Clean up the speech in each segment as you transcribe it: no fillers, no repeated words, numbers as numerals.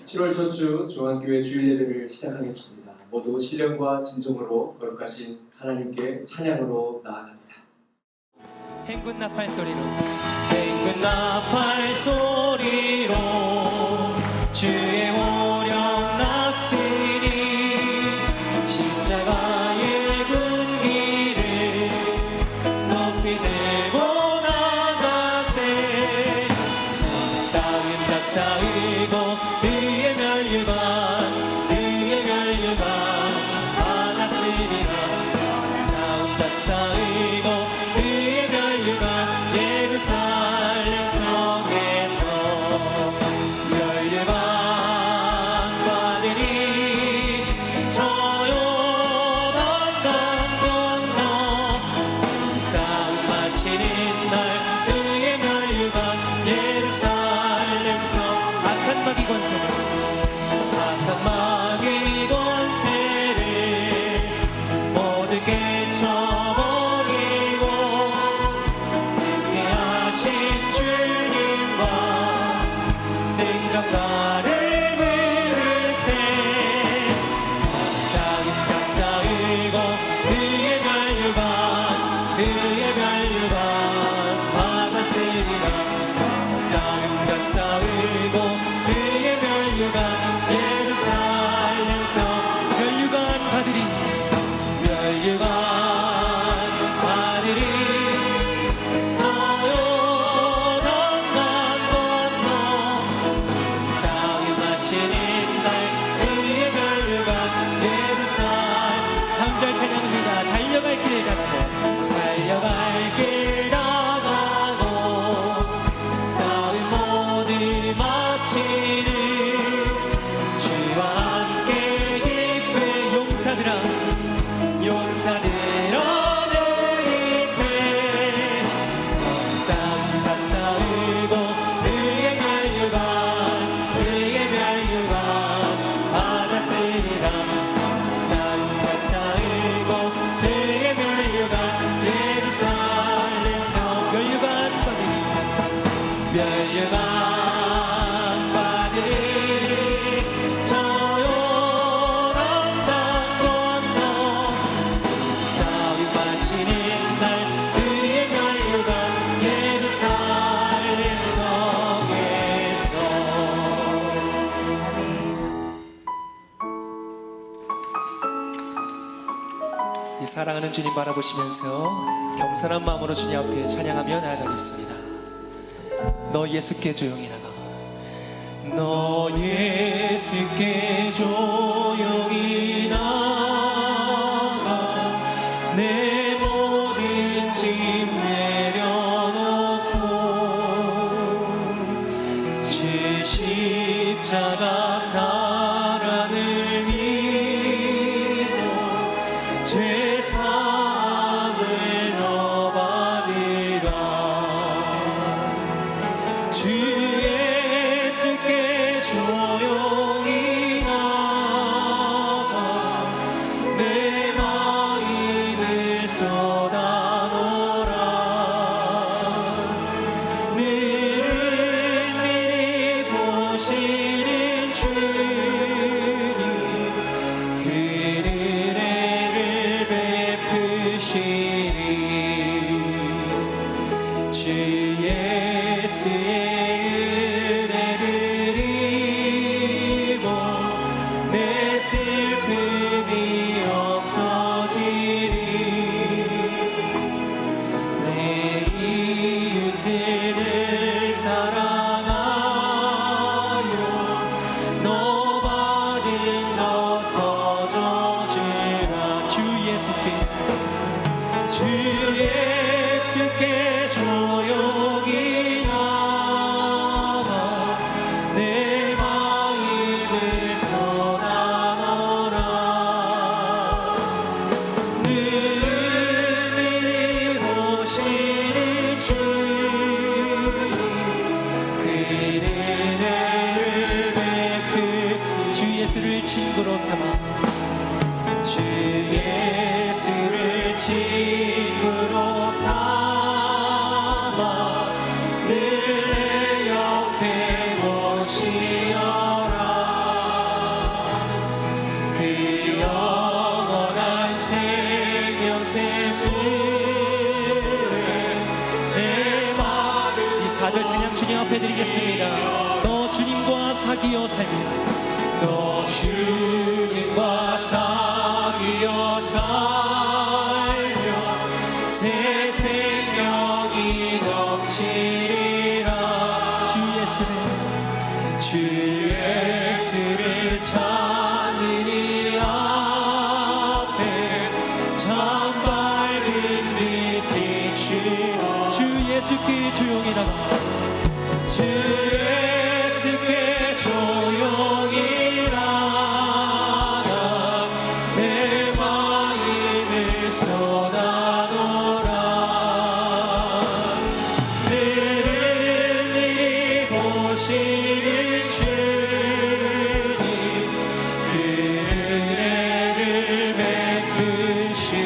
7월 첫 주 중앙교회 주일 예배를 시작하겠습니다. 모두 신령과 진정으로 거룩하신 하나님께 찬양으로 나아갑니다. 행군 나팔 소리로 행군 나팔 소리로 주의 오령 났으니 십자가의 군기를 높이 들고 나가세 싸움 다 싸우고 의의 멸류관 받았으리라 싸움 다 싸우고 의의 멸류관 예루살렘 성에서 멸류관과들이 저 요단강 건너 싸움 마치는 날 의의 멸류관 예루살렘 성 악한 마귀 권세를 모두 깨쳐버리고 승리하신 주님과 생정나를 부르세 싸움 다 싸우고 의의 멸류관 받았으리라 싸움 다 싸우고 의의 멸류관 예루살렘 성 멸류관파들이 저 요단강 건너 싸움 마치는 날 의의 멸류관 예루살렘 3절 찬양합니다. 달려갈 길 나가고 싸움 모두 마치는 주와 함께 기쁘 용사들아 느리세 싸움 다 싸우고 의의 멸류관 받았으리라 싸움 다 싸우고 의의 멸류관 예루살렘 성 멸류관파들이 저 요단강 건너 싸움 마치는 날 의의 멸류관 예루살렘 성에서 이 사랑하는 주님 바라보시면서 겸손한 마음으로 주님 앞에 찬양하며 나아가겠습니다. 너 예수께 조용히 나가 너 예수께 조용히 나가 내 모든 짐 내려놓고 주 십자가 사랑을 믿어 죄 사함을 너 받으라 주 예수께 조용히 나가 내 마음을 쏟아놓으라 미리 보시는 주님 그 은혜를 베푸시니 주 예수의 4절 찬양 주님 앞에 드리겠습니다. 너 주님과 사귀어 살면 너 주님과 사귀어 살면 새 생명이 넘치리라. 주 예수를 찾는 이 앞에 참 밝은 빛 비추어 주 예수께 조용히 나가 주 예수께 조용히 나가 내 마음을 쏟아놓으라. 늘은이 보시는 주님 그를 은혜를 베푸시리.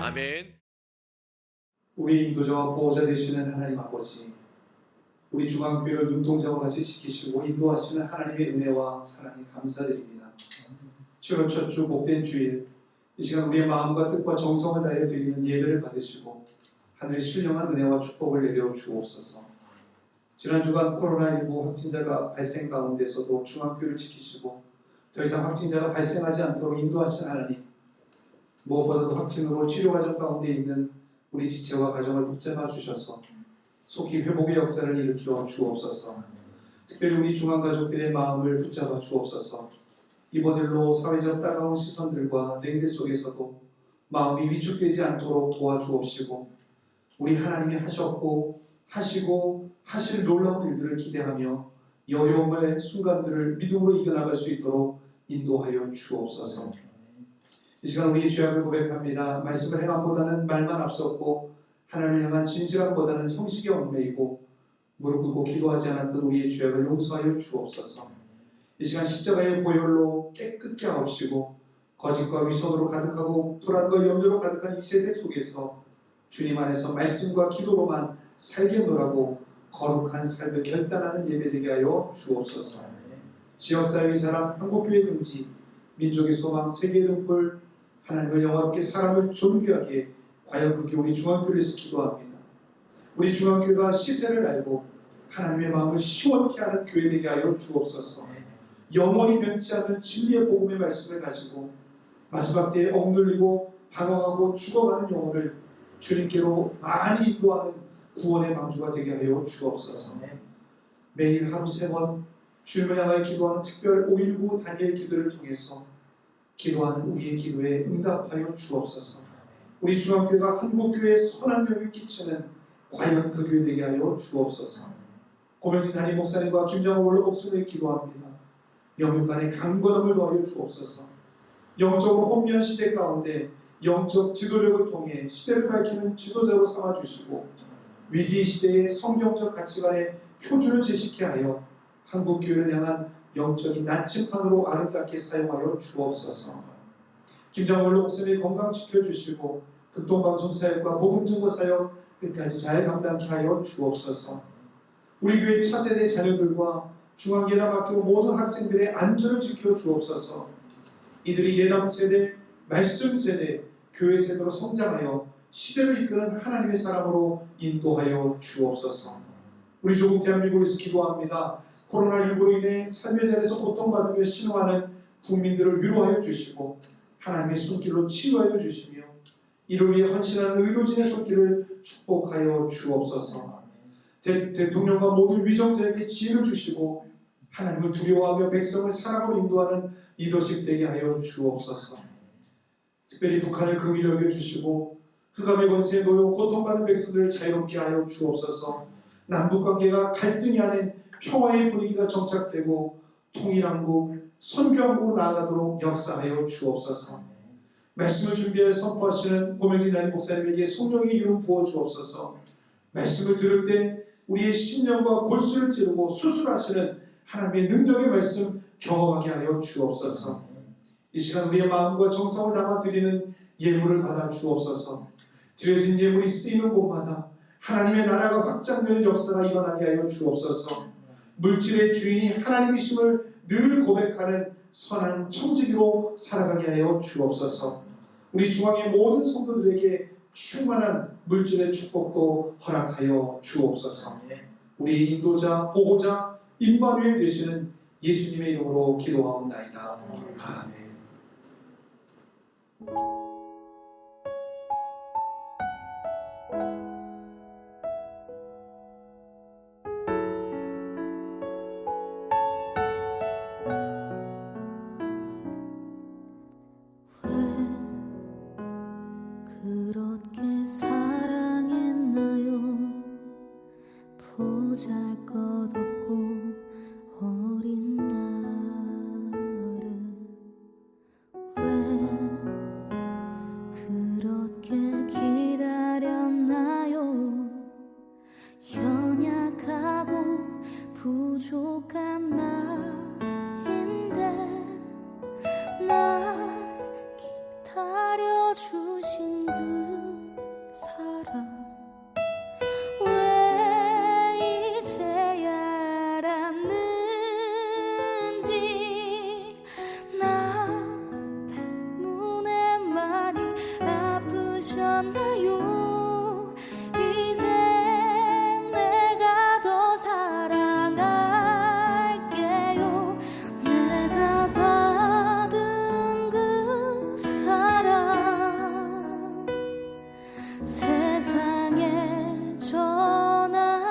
아멘. 우리 인도자와 보호자 되시는 하나님 아버지, 우리 중앙교회를 눈동자와 같이 지키시고 인도하시는 하나님의 은혜와 사랑에 감사드립니다. 주여 첫 주 복된 주일, 이 시간 우리의 마음과 뜻과 정성을 다해 드리는 예배를 받으시고 하늘의 신령한 은혜와 축복을 내려 주옵소서. 지난 주간 코로나19 확진자가 발생 가운데서도 중앙교회를 지키시고 더 이상 확진자가 발생하지 않도록 인도하시는 하나님, 무엇보다도 확진으로 치료 과정 가운데 있는 우리 지체와 가정을 붙잡아 주셔서 속히 회복의 역사를 일으켜 주옵소서. 특별히 우리 중앙가족들의 마음을 붙잡아 주옵소서. 이번 일로 사회적 따가운 시선들과 냉대 속에서도 마음이 위축되지 않도록 도와주옵시고 우리 하나님이 하셨고 하시고 하실 놀라운 일들을 기대하며 이 어려움의 순간들을 믿음으로 이겨나갈 수 있도록 인도하여 주옵소서. 이 시간 우리의 죄악을 고백합니다. 말씀을 행함보다는 말만 앞섰고 하나님을 향한 진실함보다는 형식에 얽매이고 무릎 꿇고 기도하지 않았던 우리의 죄악을 용서하여 주옵소서. 이 시간 십자가의 보혈로 깨끗게 하옵시고 거짓과 위선으로 가득하고 불안과 염려로 가득한 이 세대 속에서 주님 안에서 말씀과 기도로만 살겠노라고 거룩한 삶을 결단하는 예배되게 하여 주옵소서. 지역사회의 사랑, 한국교회 등지, 민족의 소망, 세계의 등불, 하나님을 영화롭게 사람을 존귀하게 과연 그게 우리 중앙교회에서 기도합니다. 우리 중앙교회가 시세를 알고 하나님의 마음을 시원케 하는 교회 되게 하여 주옵소서. 영원히 변치 않는 진리의 복음의 말씀을 가지고 마지막 때에 억눌리고 방황하고 죽어가는 영혼을 주님께로 많이 인도하는 구원의 방주가 되게 하여 주옵소서. 매일 하루 3번 주님을 향하여 기도하는 특별 5.19 다니엘 기도를 통해서 기도하는 우리의 기도에 응답하여 주옵소서. 우리 중앙교회가 한국교회에 선한 영향을 끼치는 과연 그 교회 되게 하여 주옵소서. 고명진 담임 목사님과 김정호 원로 목사님을 기도합니다. 영육간의 강건함을 더하여 주옵소서. 영적으로 혼미한 시대 가운데 영적 지도력을 통해 시대를 밝히는 지도자로 삼아주시고 위기 시대의 성경적 가치관의 표준을 제시케 하여 한국교회를 향한 영적인 나침판으로 아름답게 사용하여 주옵소서. 김정원 목사님의 건강 지켜주시고 극동방송 사역과 복음증거 사역 끝까지 잘 감당케 하여 주옵소서. 우리 교회 차세대 자녀들과 중앙예담학교 모든 학생들의 안전을 지켜 주옵소서. 이들이 예담세대, 말씀세대, 교회 세대로 성장하여 시대를 이끄는 하나님의 사람으로 인도하여 주옵소서. 우리 조국 대한민국에서 기도합니다. 코로나19로 인해 삶의 자리에서 고통받으며 신음하는 국민들을 위로하여 주시고 하나님의 손길로 치유하여 주시며 이를 위해 헌신하는 의료진의 손길을 축복하여 주옵소서. 대통령과 모든 위정자에게 지혜를 주시고 하나님을 두려워하며 백성을 사랑으로 인도하는 리더십 되게 하여 주옵소서. 특별히 북한을 긍휼히 여겨주시고 흑암의 권세에 놓여 고통받는 백성들을 자유롭게 하여 주옵소서. 남북관계가 갈등이 아닌 평화의 분위기가 정착되고 통일한국, 선교한국으로 나아가도록 역사하여 주옵소서. 말씀을 준비해 선포하시는 고명진 담임 목사님에게 성령의 기름 부어 주옵소서. 말씀을 들을 때 우리의 심령과 골수를 찌르고 수술하시는 하나님의 능력의 말씀 경험하게 하여 주옵소서. 이 시간 우리의 마음과 정성을 담아 드리는 예물을 받아 주옵소서. 드려진 예물이 쓰이는 곳마다 하나님의 나라가 확장되는 역사가 일어나게 하여 주옵소서. 물질의 주인이 하나님이심을 늘 고백하는 선한 청지기로 살아가게 하여 주옵소서. 우리 중앙의 모든 성도들에게 충만한 물질의 축복도 허락하여 주옵소서. 우리 인도자, 보호자, 임마누엘 되시는 예수님의 이름으로 기도하옵나이다. 아멘. 그렇게 사랑했나요? 보잘것없고 어린 나를 왜 그렇게 기다렸나요? 연약하고 부족한 나인데 날 기다려주신 그 사랑 왜 이제야 알았는지 나 때문에 많이 아프셨나요? 이제 내가 더 사랑할게요. 내가 받은 그 사랑 세상에 전할게요.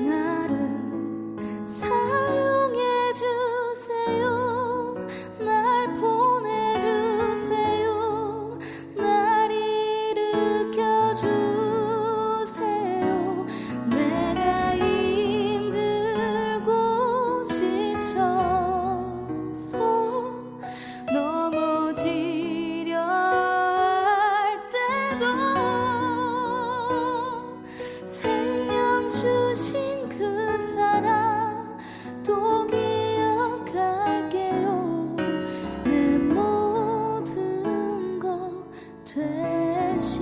나를 사용해주세요. 날 보내주세요. 날 일으켜주세요. 내가 힘들고 지쳐서 넘어지려 할 때도 생명 주신 그 사랑 또 기억할게요. 내 모든 것 되신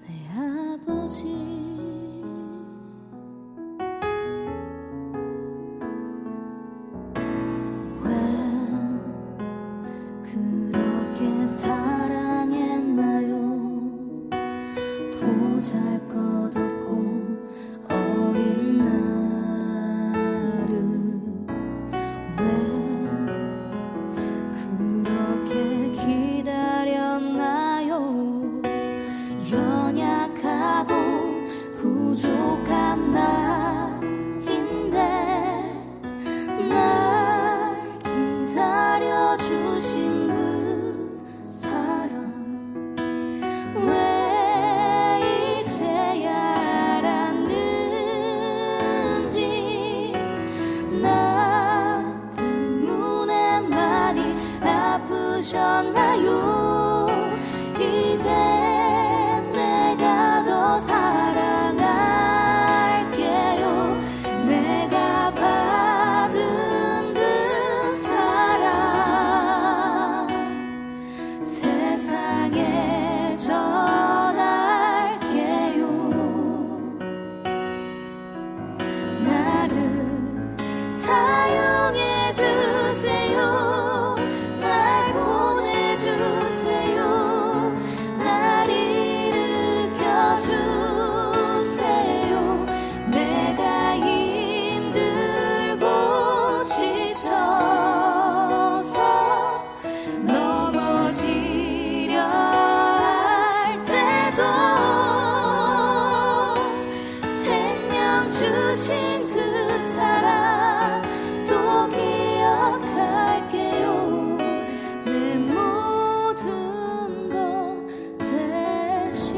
내 아버지 왜 그렇게 사랑했나요? 보잘것없고 어린 나를 왜 그렇게 기다렸나요? 연약하고 부족한 나인데 날 기다려주신 그 사랑 왜 이제야 알았는지 나 때문에 많이 아프셨나요? 이제 내가 더 사랑할게요. 내가 받은 그 사랑 세상에 전할게요. 나를 사용해주세요. 날 보내주세요. 날 일으켜주세요. 내가 힘들고 지쳐서 넘어지려 할 때도 생명 주신 그 사랑 또 기억할게요. 내 모든 것 되신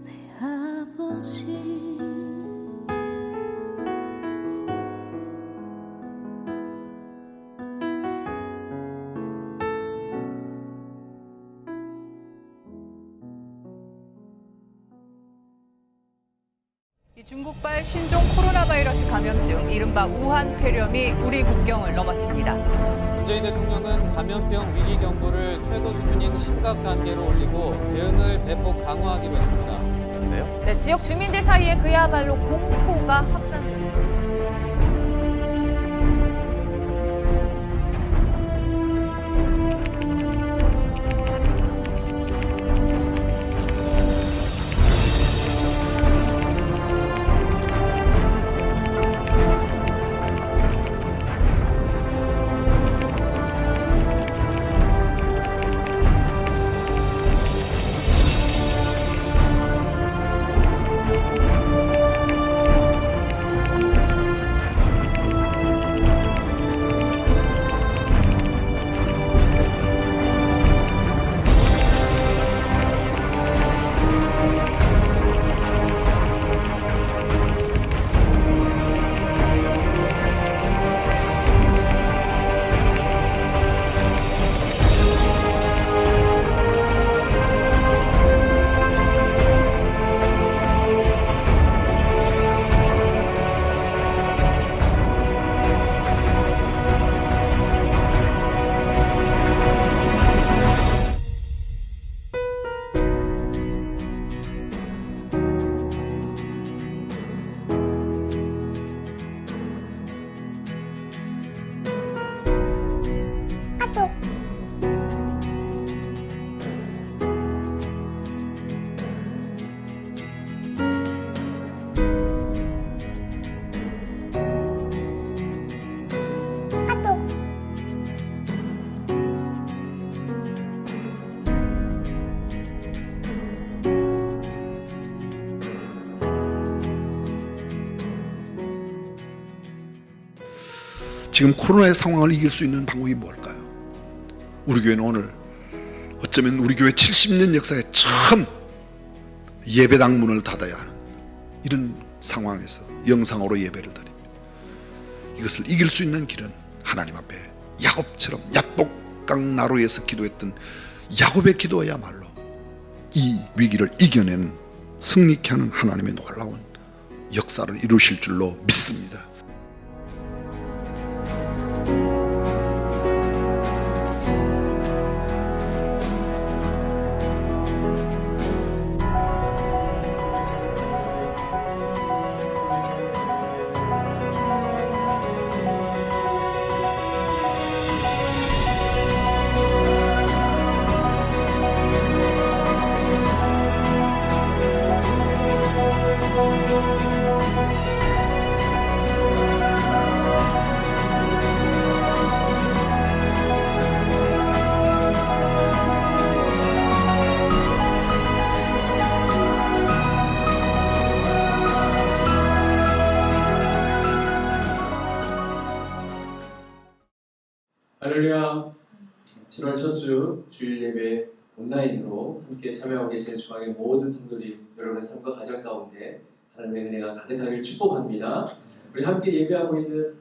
내 아버지 이 중국발 신종 코로나 바이러스 감염증 이른바 우한 폐렴이 우리 국경을 넘었습니다. 문재인 대통령은 감염병 위기 경보를 최고 수준인 심각 단계로 올리고 대응을 대폭 강화하기로 했습니다. 네, 지역 주민들 사이에 그야말로 공포가 확산됩니다. 지금 코로나의 상황을 이길 수 있는 방법이 뭘까요? 우리 교회는 오늘 어쩌면 우리 교회 70년 역사에 처음 예배당 문을 닫아야 하는 이런 상황에서 영상으로 예배를 드립니다. 이것을 이길 수 있는 길은 하나님 앞에 야곱처럼 야복강 나루에서 기도했던 야곱의 기도야말로 이 위기를 이겨내는 승리케 하는 하나님의 놀라운 역사를 이루실 줄로 믿습니다. 할렐루야. 7월 첫 주 주일 예배 온라인으로 함께 참여하고 계시는 중앙의 모든 성도들이 여러분의 삶과 가정 가운데 하나님의 은혜가 가득하길 축복합니다. 우리 함께 예배하고 있는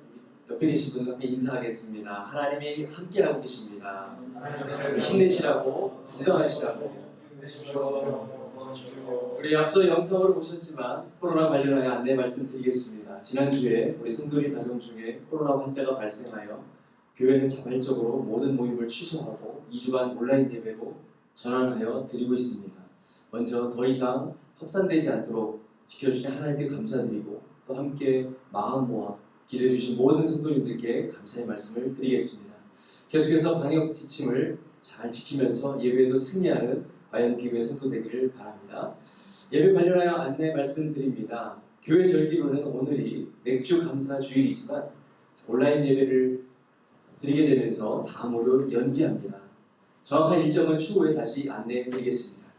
옆에 계신 분들 함께 인사하겠습니다. 하나님이 함께하고 계십니다. 힘내시라고, 건강하시라고. 우리 앞서 영상으로 보셨지만 코로나 관련하여 안내 말씀드리겠습니다. 지난주에 우리 성도리 가정 중에 코로나 환자가 발생하여 교회는 자발적으로 모든 모임을 취소하고 2주간 온라인 예배로 전환하여 드리고 있습니다. 먼저 더 이상 확산되지 않도록 지켜주신 하나님께 감사드리고 또 함께 마음 모아 기도해 주신 모든 성도님들께 감사의 말씀을 드리겠습니다. 계속해서 방역 지침을 잘 지키면서 예배에도 승리하는 과연교회 성도 되기를 바랍니다. 예배 관련하여 안내 말씀드립니다. 교회 절기로는 오늘이 맥주 감사 주일이지만 온라인 예배를 드리게 되면서 다음으로 연기합니다. 정확한 일정은 추후에 다시 안내해 드리겠습니다.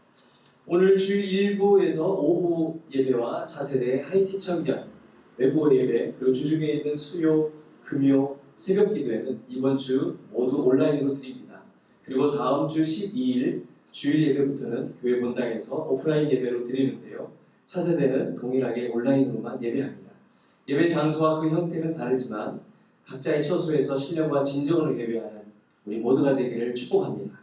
오늘 주일 1부에서 오후 예배와 차세대 하이틴 청년, 외국어 예배, 그리고 주중에 있는 수요, 금요, 새벽 기도회는 이번 주 모두 온라인으로 드립니다. 그리고 다음 주 12일 주일 예배부터는 교회 본당에서 오프라인 예배로 드리는데요. 차세대는 동일하게 온라인으로만 예배합니다. 예배 장소와 그 형태는 다르지만 각자의 처소에서 신령과 진정으로 예배하는 우리 모두가 되기를 축복합니다.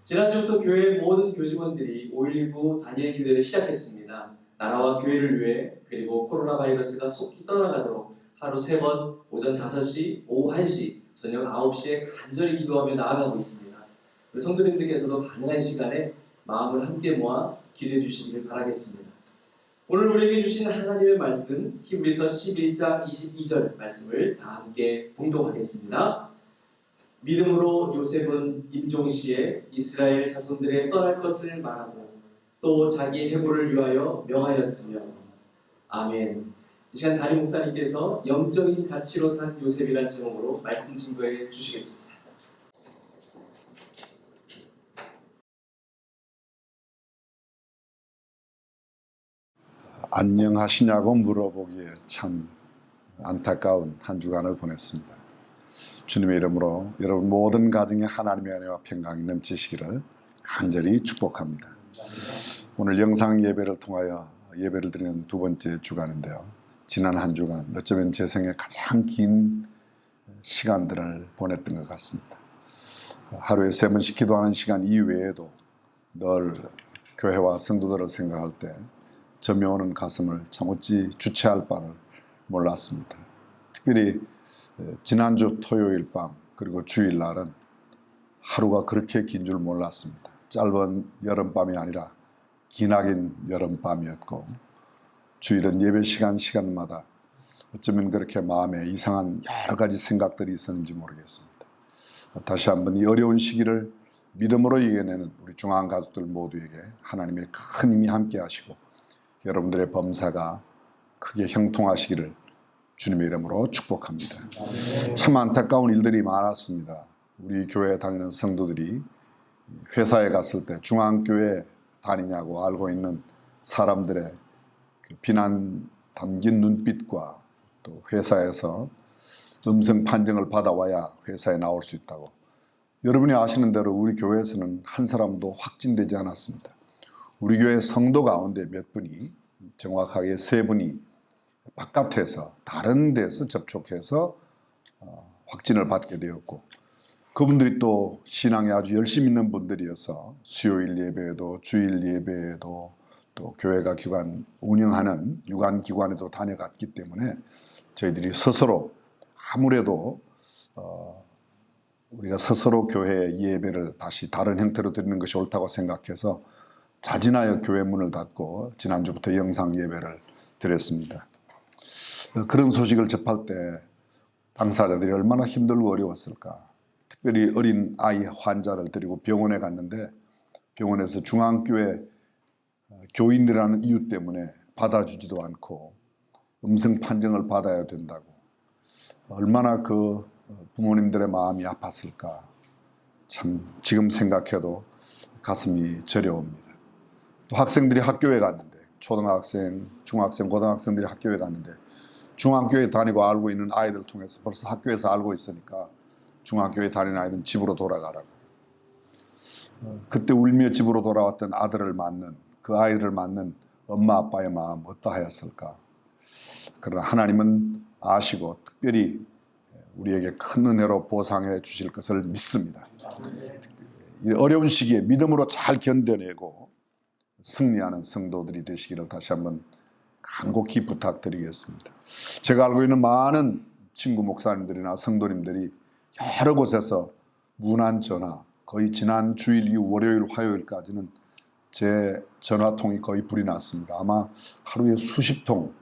지난주부터 교회 모든 교직원들이 5.19 단일 기도를 시작했습니다. 나라와 교회를 위해 그리고 코로나 바이러스가 속히 떠나가도록 하루 3번 오전 5시, 오후 1시, 저녁 9시에 간절히 기도하며 나아가고 있습니다. 우리 성도님들께서도 가능한 시간에 마음을 함께 모아 기도해 주시기를 바라겠습니다. 오늘 우리에게 주신 하나님의 말씀 히브리서 11장 22절 말씀을 다 함께 봉독하겠습니다. 믿음으로 요셉은 임종시에 이스라엘 자손들의 떠날 것을 말하고 또 자기 해고를 위하여 명하였으며 아멘. 이 시간 담임 목사님께서 영적인 가치로 산 요셉이라는 제목으로 말씀 증거해 주시겠습니다. 안녕하시냐고 물어보기에 참 안타까운 한 주간을 보냈습니다. 주님의 이름으로 여러분 모든 가정에 하나님의 은혜와 평강이 넘치시기를 간절히 축복합니다. 오늘 영상 예배를 통하여 예배를 드리는 두 번째 주간인데요. 지난 한 주간 어쩌면 제 생애 가장 긴 시간들을 보냈던 것 같습니다. 하루에 3번씩 기도하는 시간 이외에도 늘 교회와 성도들을 생각할 때 저며오는 가슴을 참 어찌 주체할 바를 몰랐습니다. 특별히 지난주 토요일 밤 그리고 주일날은 하루가 그렇게 긴 줄 몰랐습니다. 짧은 여름밤이 아니라 기나긴 여름밤이었고 주일은 예배 시간마다 어쩌면 그렇게 마음에 이상한 여러 가지 생각들이 있었는지 모르겠습니다. 다시 한번 이 어려운 시기를 믿음으로 이겨내는 우리 중앙 가족들 모두에게 하나님의 큰 힘이 함께 하시고 여러분들의 범사가 크게 형통하시기를 주님의 이름으로 축복합니다. 참 안타까운 일들이 많았습니다. 우리 교회에 다니는 성도들이 회사에 갔을 때 중앙교회 다니냐고 알고 있는 사람들의 비난 담긴 눈빛과 또 회사에서 음성 판정을 받아와야 회사에 나올 수 있다고. 여러분이 아시는 대로 우리 교회에서는 한 사람도 확진되지 않았습니다. 우리 교회 성도 가운데 몇 분이, 정확하게 3분이 바깥에서 다른 데서 접촉해서 확진을 받게 되었고, 그분들이 또 신앙에 아주 열심히 있는 분들이어서 수요일 예배에도 주일 예배에도 또 교회가 기관 운영하는 유관 기관에도 다녀갔기 때문에 저희들이 스스로 아무래도 우리가 스스로 교회 예배를 다시 다른 형태로 드리는 것이 옳다고 생각해서 자진하여 교회 문을 닫고 지난주부터 영상 예배를 드렸습니다. 그런 소식을 접할 때 당사자들이 얼마나 힘들고 어려웠을까. 특별히 어린 아이 환자를 데리고 병원에 갔는데 병원에서 중앙교회 교인들이라는 이유 때문에 받아주지도 않고 음성 판정을 받아야 된다고. 얼마나 그 부모님들의 마음이 아팠을까. 참 지금 생각해도 가슴이 저려옵니다. 또 학생들이 학교에 갔는데, 초등학생, 중학생, 고등학생들이 학교에 갔는데 중학교에 다니고 알고 있는 아이들 통해서 벌써 학교에서 알고 있으니까 중학교에 다니는 아이들은 집으로 돌아가라고. 그때 울며 집으로 돌아왔던 아들을 맞는, 그 아이를 맞는 엄마 아빠의 마음 어떠하였을까. 그러나 하나님은 아시고 특별히 우리에게 큰 은혜로 보상해 주실 것을 믿습니다. 이 어려운 시기에 믿음으로 잘 견뎌내고 승리하는 성도들이 되시기를 다시 한번 간곡히 부탁드리겠습니다. 제가 알고 있는 많은 친구 목사님들이나 성도님들이 여러 곳에서 무난 전화, 거의 지난 주일 이후 월요일, 화요일까지는 제 전화통이 거의 불이 났습니다. 아마 하루에 수십 통,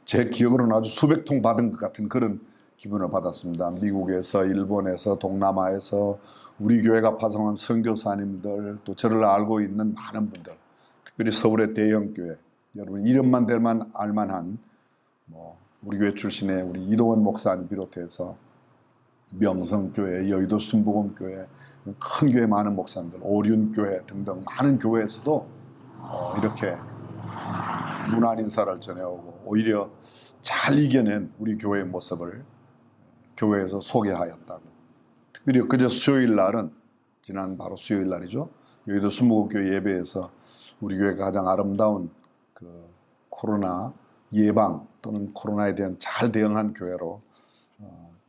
제 기억으로는 아주 수백 통 받은 것 같은 그런 기분을 받았습니다. 미국에서, 일본에서, 동남아에서 우리 교회가 파송한 선교사님들, 또 저를 알고 있는 많은 분들, 특별히 서울의 대형교회, 여러분 이름만 대만 알만한 우리 교회 출신의 우리 이동원 목사님 비롯해서 명성교회, 여의도 순복음교회, 큰 교회 많은 목사님들, 오륜교회 등등 많은 교회에서도 이렇게 문안 인사를 전해오고 오히려 잘 이겨낸 우리 교회의 모습을 교회에서 소개하였다고. 특별히 그제 수요일 날은, 지난 바로 수요일 날이죠, 여의도 순복음교회 예배에서 우리 교회가 가장 아름다운 그 코로나 예방 또는 코로나에 대한 잘 대응한 교회로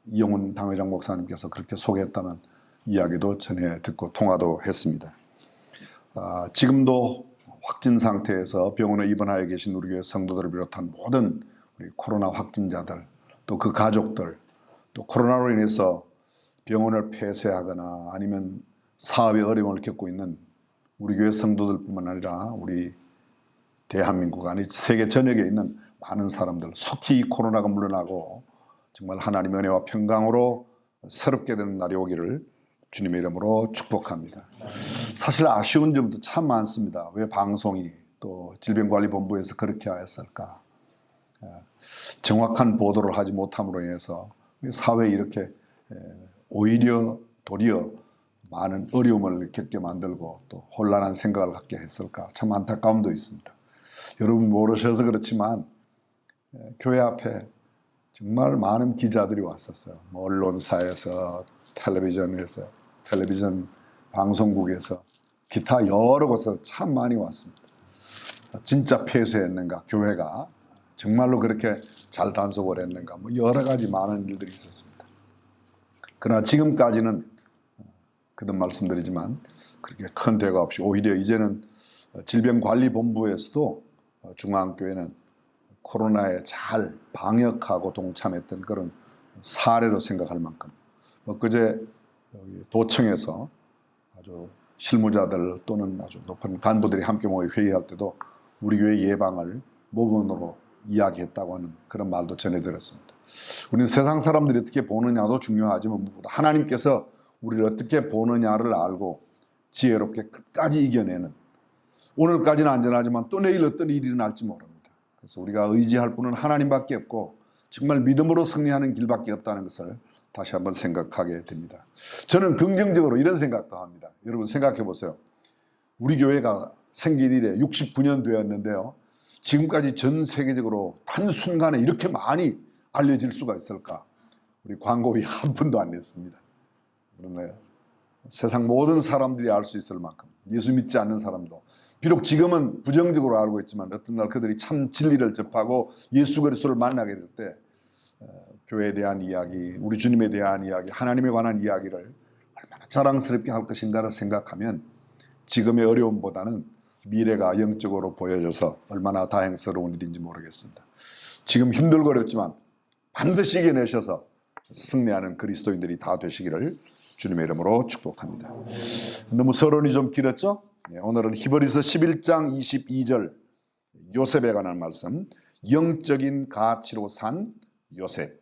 이용훈 당회장 목사님께서 그렇게 소개했다는 이야기도 전해 듣고 통화도 했습니다. 지금도 확진 상태에서 병원에 입원하여 계신 우리 교회 성도들을 비롯한 모든 우리 코로나 확진자들, 또 그 가족들, 또 코로나로 인해서 병원을 폐쇄하거나 아니면 사업에 어려움을 겪고 있는 우리 교회 성도들뿐만 아니라 우리 대한민국 아니 세계 전역에 있는 많은 사람들, 속히 이 코로나가 물러나고 정말 하나님의 은혜와 평강으로 새롭게 되는 날이 오기를 주님의 이름으로 축복합니다. 사실 아쉬운 점도 참 많습니다. 왜 방송이 또 질병관리본부에서 그렇게 하였을까? 정확한 보도를 하지 못함으로 인해서 사회에 이렇게 오히려 도리어 많은 어려움을 겪게 만들고 또 혼란한 생각을 갖게 했을까? 참 안타까움도 있습니다. 여러분 모르셔서 그렇지만 교회 앞에 정말 많은 기자들이 왔었어요. 언론사에서, 텔레비전 방송국에서, 기타 여러 곳에서 참 많이 왔습니다. 진짜 폐쇄했는가, 교회가 정말로 그렇게 잘 단속을 했는가, 여러 가지 많은 일들이 있었습니다. 그러나 지금까지는 그든 말씀드리지만 그렇게 큰 대가 없이 오히려 이제는 질병관리본부에서도 중앙교회는 코로나에 잘 방역하고 동참했던 그런 사례로 생각할 만큼, 그제 도청에서 아주 실무자들 또는 아주 높은 간부들이 함께 모여 회의할 때도 우리 교회 예방을 모범으로 이야기했다고 하는 그런 말도 전해 들었습니다. 우리는 세상 사람들이 어떻게 보느냐도 중요하지만 무엇보다 하나님께서 우리를 어떻게 보느냐를 알고 지혜롭게 끝까지 이겨내는, 오늘까지는 안전하지만 또 내일 어떤 일이 일어날지 모릅니다. 그래서 우리가 의지할 분은 하나님밖에 없고 정말 믿음으로 승리하는 길밖에 없다는 것을 다시 한번 생각하게 됩니다. 저는 긍정적으로 이런 생각도 합니다. 여러분 생각해 보세요. 우리 교회가 생긴 이래 69년 되었는데요, 지금까지 전 세계적으로 단순간에 이렇게 많이 알려질 수가 있을까? 우리 광고비 한 푼도 안 냈습니다. 그런데 세상 모든 사람들이 알 수 있을 만큼 예수 믿지 않는 사람도 비록 지금은 부정적으로 알고 있지만 어떤 날 그들이 참 진리를 접하고 예수 그리스도를 만나게 될 때 교회에 대한 이야기, 우리 주님에 대한 이야기, 하나님에 관한 이야기를 얼마나 자랑스럽게 할 것인가를 생각하면 지금의 어려움보다는 미래가 영적으로 보여져서 얼마나 다행스러운 일인지 모르겠습니다. 지금 힘들고 어렵지만 반드시 이겨내셔서 승리하는 그리스도인들이 다 되시기를 주님의 이름으로 축복합니다. 너무 서론이 좀 길었죠? 오늘은 히브리서 11장 22절 요셉에 관한 말씀, 영적인 가치로 산 요셉,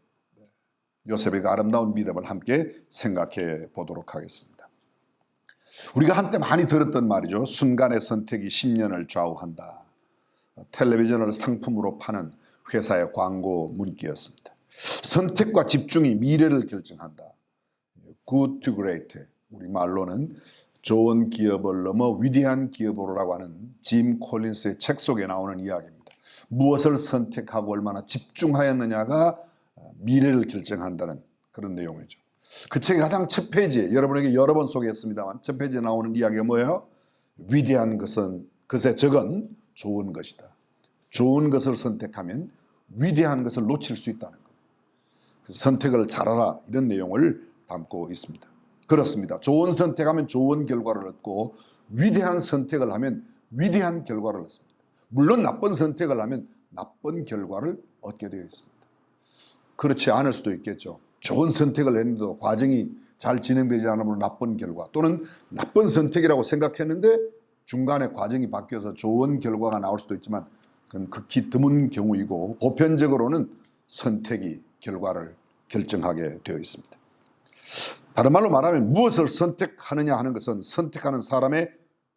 요셉의 그 아름다운 믿음을 함께 생각해 보도록 하겠습니다. 우리가 한때 많이 들었던 말이죠. 순간의 선택이 10년을 좌우한다. 텔레비전을 상품으로 파는 회사의 광고 문구였습니다. 선택과 집중이 미래를 결정한다. Good to great, 우리 말로는 좋은 기업을 넘어 위대한 기업으로라고 하는 짐 콜린스의 책 속에 나오는 이야기입니다. 무엇을 선택하고 얼마나 집중하였느냐가 미래를 결정한다는 그런 내용이죠. 그 책의 가장 첫 페이지에 여러분에게 여러 번 소개했습니다만 첫 페이지에 나오는 이야기가 뭐예요? 위대한 것의 적은 좋은 것이다. 좋은 것을 선택하면 위대한 것을 놓칠 수 있다는 것. 선택을 잘하라, 이런 내용을 담고 있습니다. 그렇습니다. 좋은 선택하면 좋은 결과를 얻고 위대한 선택을 하면 위대한 결과를 얻습니다. 물론 나쁜 선택을 하면 나쁜 결과를 얻게 되어 있습니다. 그렇지 않을 수도 있겠죠. 좋은 선택을 했는데도 과정이 잘 진행되지 않으면 나쁜 결과, 또는 나쁜 선택이라고 생각했는데 중간에 과정이 바뀌어서 좋은 결과가 나올 수도 있지만 그건 극히 드문 경우이고 보편적으로는 선택이 결과를 결정하게 되어 있습니다. 다른 말로 말하면 무엇을 선택하느냐 하는 것은 선택하는 사람의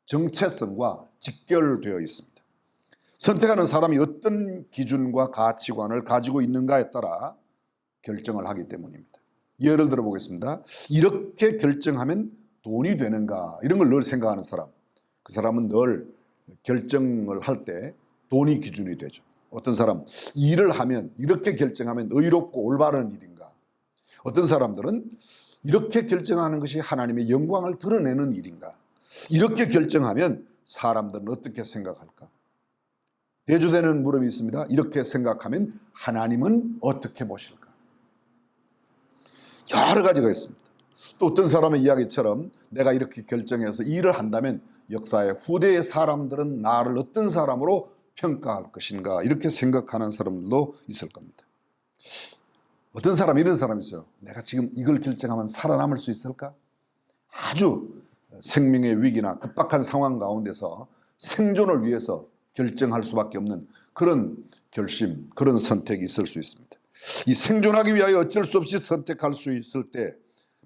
정체성과 직결되어 있습니다. 선택하는 사람이 어떤 기준과 가치관을 가지고 있는가에 따라 결정을 하기 때문입니다. 예를 들어 보겠습니다. 이렇게 결정하면 돈이 되는가, 이런 걸 늘 생각하는 사람, 그 사람은 늘 결정을 할 때 돈이 기준이 되죠. 어떤 사람, 일을 하면 이렇게 결정하면 의롭고 올바른 일인가, 어떤 사람들은 이렇게 결정하는 것이 하나님의 영광을 드러내는 일인가, 이렇게 결정하면 사람들은 어떻게 생각할까. 대조되는 물음이 있습니다. 이렇게 생각하면 하나님은 어떻게 보실까. 여러 가지가 있습니다. 또 어떤 사람의 이야기처럼 내가 이렇게 결정해서 일을 한다면 역사의 후대의 사람들은 나를 어떤 사람으로 평가할 것인가, 이렇게 생각하는 사람들도 있을 겁니다. 어떤 사람, 이런 사람이 있어요. 내가 지금 이걸 결정하면 살아남을 수 있을까? 아주 생명의 위기나 급박한 상황 가운데서 생존을 위해서 결정할 수밖에 없는 그런 결심, 그런 선택이 있을 수 있습니다. 이 생존하기 위하여 어쩔 수 없이 선택할 수 있을 때,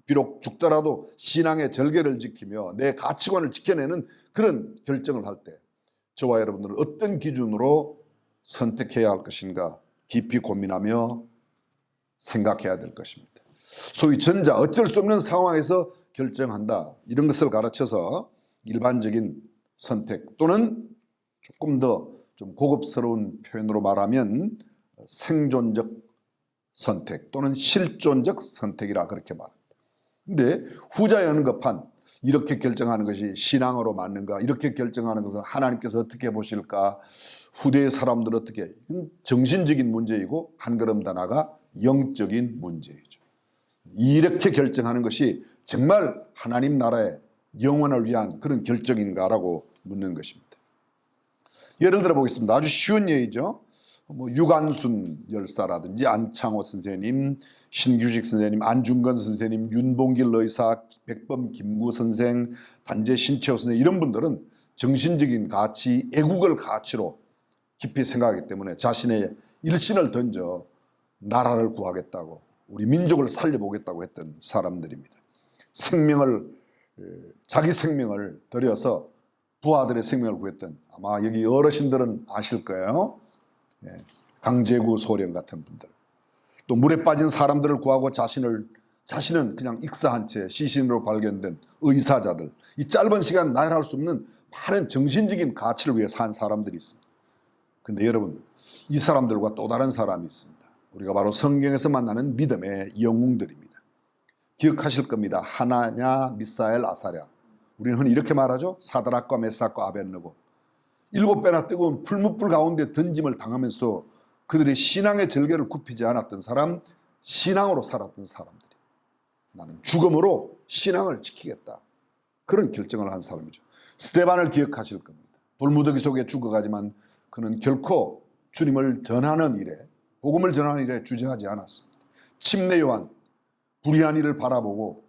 비록 죽더라도 신앙의 절개를 지키며 내 가치관을 지켜내는 그런 결정을 할 때 저와 여러분들은 어떤 기준으로 선택해야 할 것인가 깊이 고민하며 생각해야 될 것입니다. 소위 전자, 어쩔 수 없는 상황에서 결정한다, 이런 것을 가르쳐서 일반적인 선택, 또는 조금 더 좀 고급스러운 표현으로 말하면 생존적 선택 또는 실존적 선택이라 그렇게 말합니다. 근데 후자에 언급한 이렇게 결정하는 것이 신앙으로 맞는가, 이렇게 결정하는 것은 하나님께서 어떻게 보실까, 후대의 사람들 어떻게, 정신적인 문제이고 한 걸음 더 나아가 영적인 문제이죠. 이렇게 결정하는 것이 정말 하나님 나라의 영원을 위한 그런 결정인가라고 묻는 것입니다. 예를 들어 보겠습니다. 아주 쉬운 예이죠. 유관순 열사라든지 안창호 선생님, 신규식 선생님, 안중근 선생님, 윤봉길 의사, 백범 김구 선생, 단재 신채호 선생, 이런 분들은 정신적인 가치, 애국을 가치로 깊이 생각하기 때문에 자신의 일신을 던져 나라를 구하겠다고, 우리 민족을 살려보겠다고 했던 사람들입니다. 자기 생명을 들여서 부하들의 생명을 구했던, 아마 여기 어르신들은 아실 거예요. 강제구 소련 같은 분들, 또 물에 빠진 사람들을 구하고 자신은 그냥 익사한 채 시신으로 발견된 의사자들, 이 짧은 시간 나열할 수 없는 많은 정신적인 가치를 위해 산 사람들이 있습니다. 근데 여러분, 이 사람들과 또 다른 사람이 있습니다. 우리가 바로 성경에서 만나는 믿음의 영웅들입니다. 기억하실 겁니다. 하나냐, 미사엘, 아사랴. 우리는 흔히 이렇게 말하죠. 사드락과 메삭과 아벳느고. 7배나 뜨거운 풀무불 가운데 던짐을 당하면서 그들의 신앙의 절개를 굽히지 않았던 사람, 신앙으로 살았던 사람들이 나는 죽음으로 신앙을 지키겠다. 그런 결정을 한 사람이죠. 스데반을 기억하실 겁니다. 돌무더기 속에 죽어가지만 그는 결코 주님을 전하는 일에, 복음을 전하는 일에 주저하지 않았습니다. 침례 요한, 불의한 일을 바라보고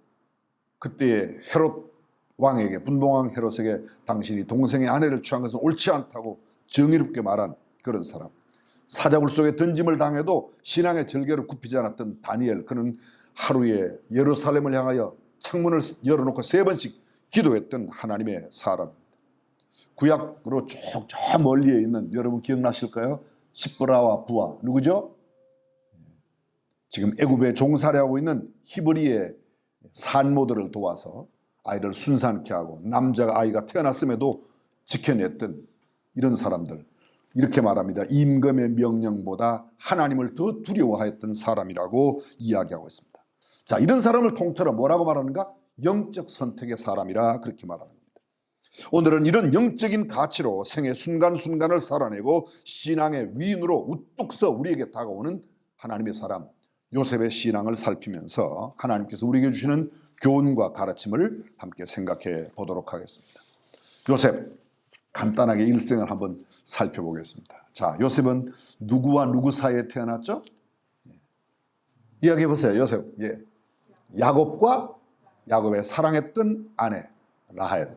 그때의 헤롯 왕에게, 분봉왕 헤롯에게 당신이 동생의 아내를 취한 것은 옳지 않다고 정의롭게 말한 그런 사람. 사자굴 속에 던짐을 당해도 신앙의 절개를 굽히지 않았던 다니엘, 그는 하루에 예루살렘을 향하여 창문을 열어놓고 3번씩 기도했던 하나님의 사람입니다. 구약으로 쭉 저 멀리에 있는, 여러분 기억나실까요? 십보라와 부하, 누구죠? 지금 애굽에 종살이하고 있는 히브리의 산모들을 도와서 아이를 순산케 하고 남자가 아이가 태어났음에도 지켜냈던 이런 사람들, 이렇게 말합니다. 임금의 명령보다 하나님을 더 두려워하였던 사람이라고 이야기하고 있습니다. 자, 이런 사람을 통틀어 뭐라고 말하는가? 영적 선택의 사람이라 그렇게 말하는 겁니다. 오늘은 이런 영적인 가치로 생의 순간순간을 살아내고 신앙의 위인으로 우뚝 서 우리에게 다가오는 하나님의 사람 요셉의 신앙을 살피면서 하나님께서 우리에게 주시는 교훈과 가르침을 함께 생각해 보도록 하겠습니다. 요셉, 간단하게 일생을 한번 살펴보겠습니다. 자, 요셉은 누구와 누구 사이에 태어났죠? 이야기해 보세요. 요셉, 야곱과 야곱의 사랑했던 아내 라헬.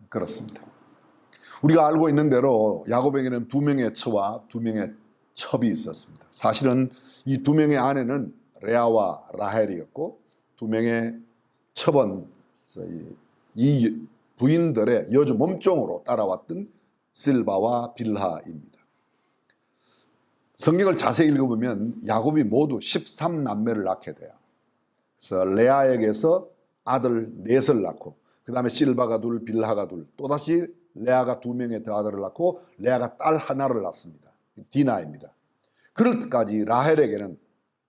그렇습니다. 우리가 알고 있는 대로 야곱에게는 2명의 처와 2명의 첩이 있었습니다. 사실은 이 2명의 아내는 레아와 라헬이었고 2명의 첩은 이 부인들의 여주 몸종으로 따라왔던 실바와 빌하입니다. 성경을 자세히 읽어보면 야곱이 모두 13남매를 낳게 돼요. 그래서 레아에게서 아들 4을 낳고 그 다음에 실바가 2, 빌하가 2, 또다시 레아가 2명의 더 아들을 낳고 레아가 딸 하나를 낳습니다. 디나입니다. 그럴 때까지 라헬에게는,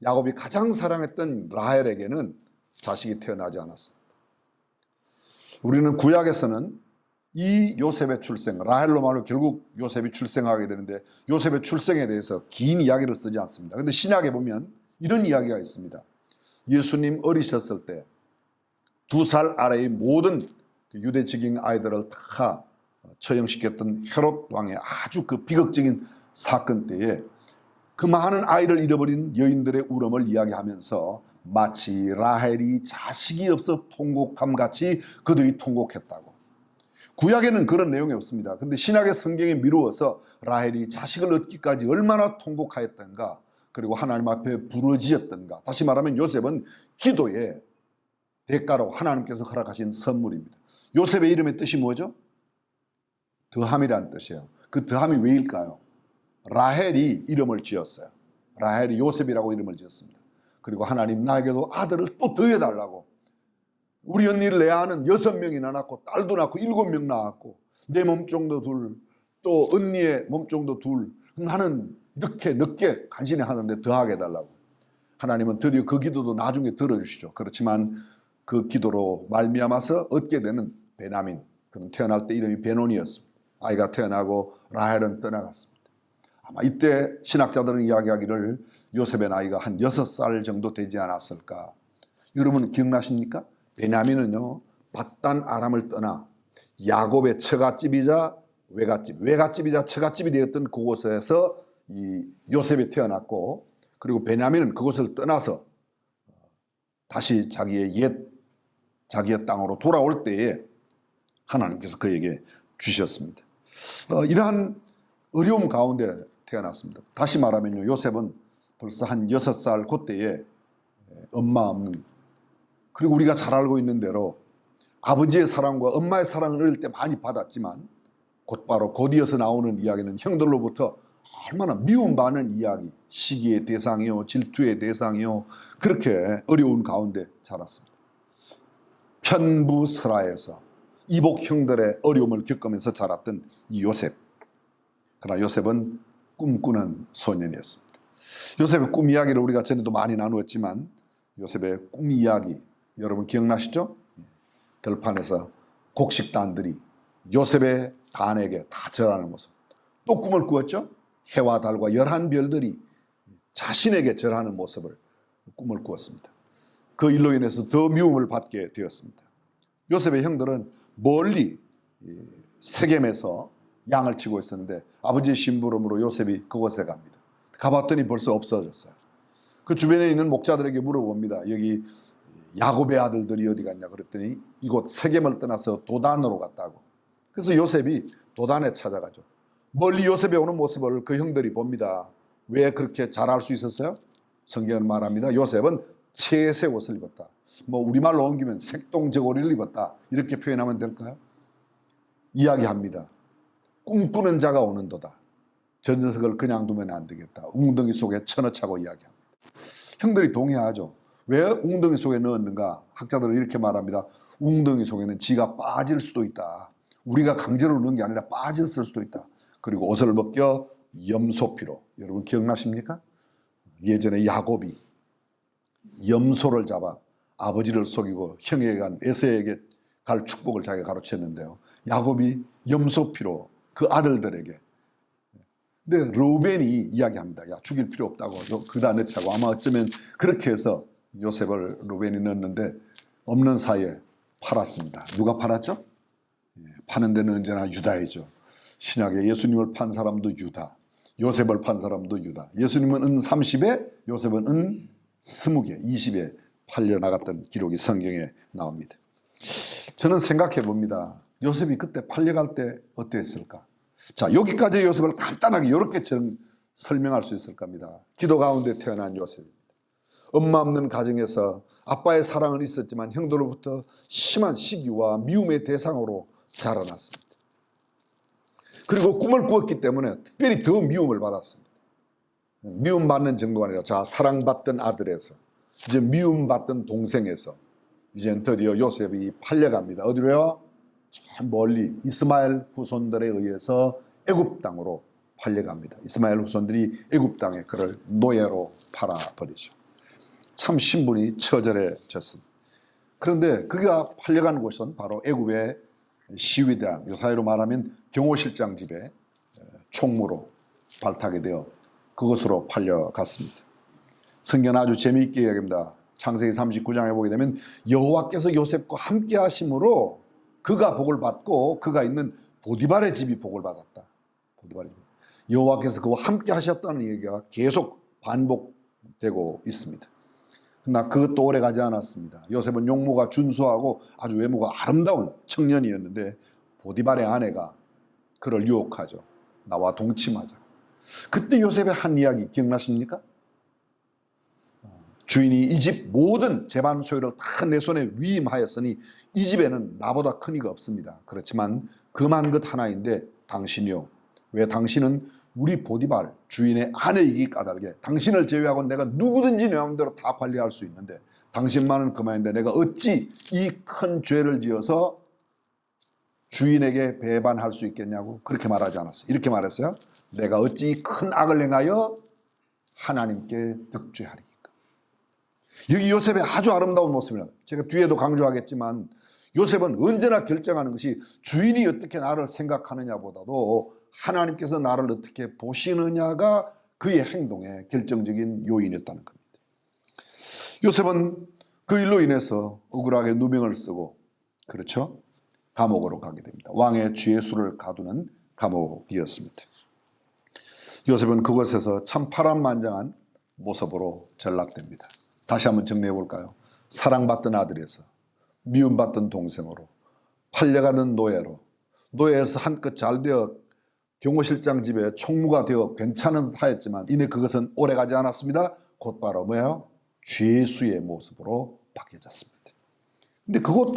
야곱이 가장 사랑했던 라헬에게는 자식이 태어나지 않았습니다. 우리는 구약에서는 이 요셉의 출생, 라헬로 말하면 결국 요셉이 출생하게 되는데 요셉의 출생에 대해서 긴 이야기를 쓰지 않습니다. 그런데 신약에 보면 이런 이야기가 있습니다. 예수님 어리셨을 때 2살 아래의 모든 유대 직인 아이들을 다 처형시켰던 헤롯 왕의 아주 그 비극적인 사건 때에 그 많은 아이를 잃어버린 여인들의 울음을 이야기하면서 마치 라헬이 자식이 없어 통곡함같이 그들이 통곡했다고. 구약에는 그런 내용이 없습니다. 그런데 신약의 성경에 미루어서 라헬이 자식을 얻기까지 얼마나 통곡하였던가, 그리고 하나님 앞에 부르짖었던가. 다시 말하면 요셉은 기도의 대가로 하나님께서 허락하신 선물입니다. 요셉의 이름의 뜻이 뭐죠? 더함이라는 뜻이에요. 그 더함이 왜일까요? 라헬이 이름을 지었어요. 라헬이 요셉이라고 이름을 지었습니다. 그리고 하나님 나에게도 아들을 또 더해달라고. 우리 언니 레아는 6명이나 낳고 딸도 낳고 7명 낳았고 내 몸종도 2, 또 언니의 몸종도 2. 나는 이렇게 늦게 간신히 하는데 더하게 해달라고. 하나님은 드디어 그 기도도 나중에 들어주시죠. 그렇지만 그 기도로 말미암아서 얻게 되는 베냐민, 그는 태어날 때 이름이 베논이었습니다. 아이가 태어나고 라헬은 떠나갔습니다. 아마 이때 신학자들은 이야기하기를 요셉의 나이가 한 6살 정도 되지 않았을까. 여러분 기억나십니까? 베냐민은요, 밧단 아람을 떠나 야곱의 처갓집이자 외갓집이자 처갓집이 되었던 그곳에서 이 요셉이 태어났고, 그리고 베냐민은 그곳을 떠나서 다시 자기의 땅으로 돌아올 때에 하나님께서 그에게 주셨습니다. 이러한 어려움 가운데 태어났습니다. 다시 말하면요, 요셉은 벌써 한 6살 그때에 엄마 없는, 그리고 우리가 잘 알고 있는 대로 아버지의 사랑과 엄마의 사랑을 어릴 때 많이 받았지만 곧바로 곧이어서 나오는 이야기는 형들로부터 얼마나 미움받는 이야기, 시기의 대상이요, 질투의 대상이요, 그렇게 어려운 가운데 자랐습니다. 편부설화에서 이복 형들의 어려움을 겪으면서 자랐던 이 요셉. 그러나 요셉은 꿈꾸는 소년이었습니다. 요셉의 꿈 이야기를 우리가 전에도 많이 나누었지만 요셉의 꿈 이야기 여러분 기억나시죠? 들판에서 곡식단들이 요셉의 단에게 다 절하는 모습. 또 꿈을 꾸었죠? 해와 달과 11별들이 자신에게 절하는 모습을 꿈을 꾸었습니다. 그 일로 인해서 더 미움을 받게 되었습니다. 요셉의 형들은 멀리 세겜에서 양을 치고 있었는데 아버지의 심부름으로 요셉이 그곳에 갑니다. 가봤더니 벌써 없어졌어요. 그 주변에 있는 목자들에게 물어봅니다. 여기 야곱의 아들들이 어디 갔냐 그랬더니 이곳 세겜을 떠나서 도단으로 갔다고. 그래서 요셉이 도단에 찾아가죠. 멀리 요셉이 오는 모습을 그 형들이 봅니다. 왜 그렇게 잘할 수 있었어요? 성경은 말합니다. 요셉은 채색 옷을 입었다. 뭐 우리말로 옮기면 색동저고리를 입었다. 이렇게 표현하면 될까요? 이야기합니다. 꿈꾸는 자가 오는도다. 저 녀석을 그냥 두면 안 되겠다. 웅덩이 속에 쳐넣자고 이야기합니다. 형들이 동의하죠. 왜 웅덩이 속에 넣었는가? 학자들은 이렇게 말합니다. 웅덩이 속에는 지가 빠질 수도 있다. 우리가 강제로 넣은 게 아니라 빠졌을 수도 있다. 그리고 옷을 벗겨 염소피로. 여러분 기억나십니까? 예전에 야곱이 염소를 잡아 아버지를 속이고 형에게 간 에서에게 갈 축복을 자기가 가로챘는데요. 야곱이 염소피로 그 아들들에게. 근데 르우벤이 이야기합니다. 야 죽일 필요 없다고 그다 넣자고. 아마 어쩌면 그렇게 해서 요셉을 르우벤이 넣었는데 없는 사이에 팔았습니다. 누가 팔았죠? 파는 데는 언제나 유다이죠. 신약에 예수님을 판 사람도 유다, 요셉을 판 사람도 유다. 예수님은 은 30에 요셉은 은 20개, 20에 팔려 나갔던 기록이 성경에 나옵니다. 저는 생각해 봅니다. 요셉이 그때 팔려갈 때 어땠을까? 자, 여기까지 요셉을 간단하게 이렇게 설명할 수 있을 겁니다. 기도 가운데 태어난 요셉입니다. 엄마 없는 가정에서 아빠의 사랑은 있었지만 형들로부터 심한 시기와 미움의 대상으로 자라났습니다. 그리고 꿈을 꾸었기 때문에 특별히 더 미움을 받았습니다. 미움받는 정도가 아니라 자 사랑받던 아들에서 이제 미움받던 동생에서 이제 드디어 요셉이 팔려갑니다. 어디로요? 저 멀리 이스마엘 후손들에 의해서 애굽 땅으로 팔려갑니다. 이스마엘 후손들이 애굽 땅에 그를 노예로 팔아버리죠. 참 신분이 처절해졌습니다. 그런데 그가 팔려간 곳은 바로 애굽의 시위대왕, 요사이로 말하면 경호실장 집에 총무로 발탁이 되어 그것으로 팔려갔습니다. 성경 아주 재미있게 이야기합니다. 창세기 39장에 보게 되면 여호와께서 요셉과 함께 하심으로 그가 복을 받고 그가 있는 보디발의 집이 복을 받았다. 보디발의 집. 여호와께서 그와 함께 하셨다는 얘기가 계속 반복되고 있습니다. 그러나 그것도 오래 가지 않았습니다. 요셉은 용모가 준수하고 아주 외모가 아름다운 청년이었는데 보디발의 아내가 그를 유혹하죠. 나와 동침하자. 그때 요셉의 한 이야기 기억나십니까? 주인이 이 집 모든 재반 소유를 다 내 손에 위임하였으니 이 집에는 나보다 큰 이가 없습니다. 그렇지만 그만 것 하나인데 당신이요. 왜 당신은 우리 보디발 주인의 아내이기 까닭에 당신을 제외하고 내가 누구든지 내 마음대로 다 관리할 수 있는데 당신만은 그만인데 내가 어찌 이 큰 죄를 지어서 주인에게 배반할 수 있겠냐고 그렇게 말하지 않았어요. 이렇게 말했어요. 내가 어찌 큰 악을 행하여 하나님께 득죄하리까. 여기 요셉의 아주 아름다운 모습이라 제가 뒤에도 강조하겠지만 요셉은 언제나 결정하는 것이 주인이 어떻게 나를 생각하느냐보다도 하나님께서 나를 어떻게 보시느냐가 그의 행동의 결정적인 요인이었다는 겁니다. 요셉은 그 일로 인해서 억울하게 누명을 쓰고 그렇죠? 감옥으로 가게 됩니다. 왕의 죄수를 가두는 감옥이었습니다. 요셉은 그곳에서 참 파란만장한 모습으로 전락됩니다. 다시 한번 정리해 볼까요? 사랑받던 아들에서 미움받던 동생으로 팔려가는 노예로 노예에서 한껏 잘되어 경호실장 집에 총무가 되어 괜찮은 하였지만 이내 그것은 오래가지 않았습니다. 곧바로 뭐예요? 죄수의 모습으로 바뀌어졌습니다. 근데 그곳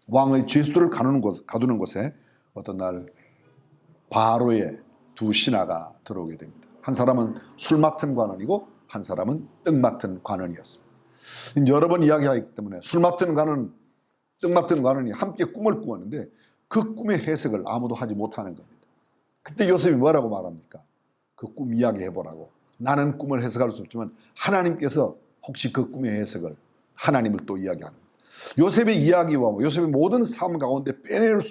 왕의 죄수들을 가두는 곳에 어떤 날 바로의 두 신하가 들어오게 됩니다. 한 사람은 술 맡은 관원이고 한 사람은 떡 맡은 관원이었습니다. 여러 번 이야기하기 때문에 술 맡은 관원, 떡 맡은 관원이 함께 꿈을 꾸었는데 그 꿈의 해석을 아무도 하지 못하는 겁니다. 그때 요셉이 뭐라고 말합니까? 그 꿈 이야기해보라고. 나는 꿈을 해석할 수 없지만 하나님께서 혹시 그 꿈의 해석을 하나님을 또 이야기하는 거예요. 요셉의 이야기와 요셉의 모든 삶 가운데 뺄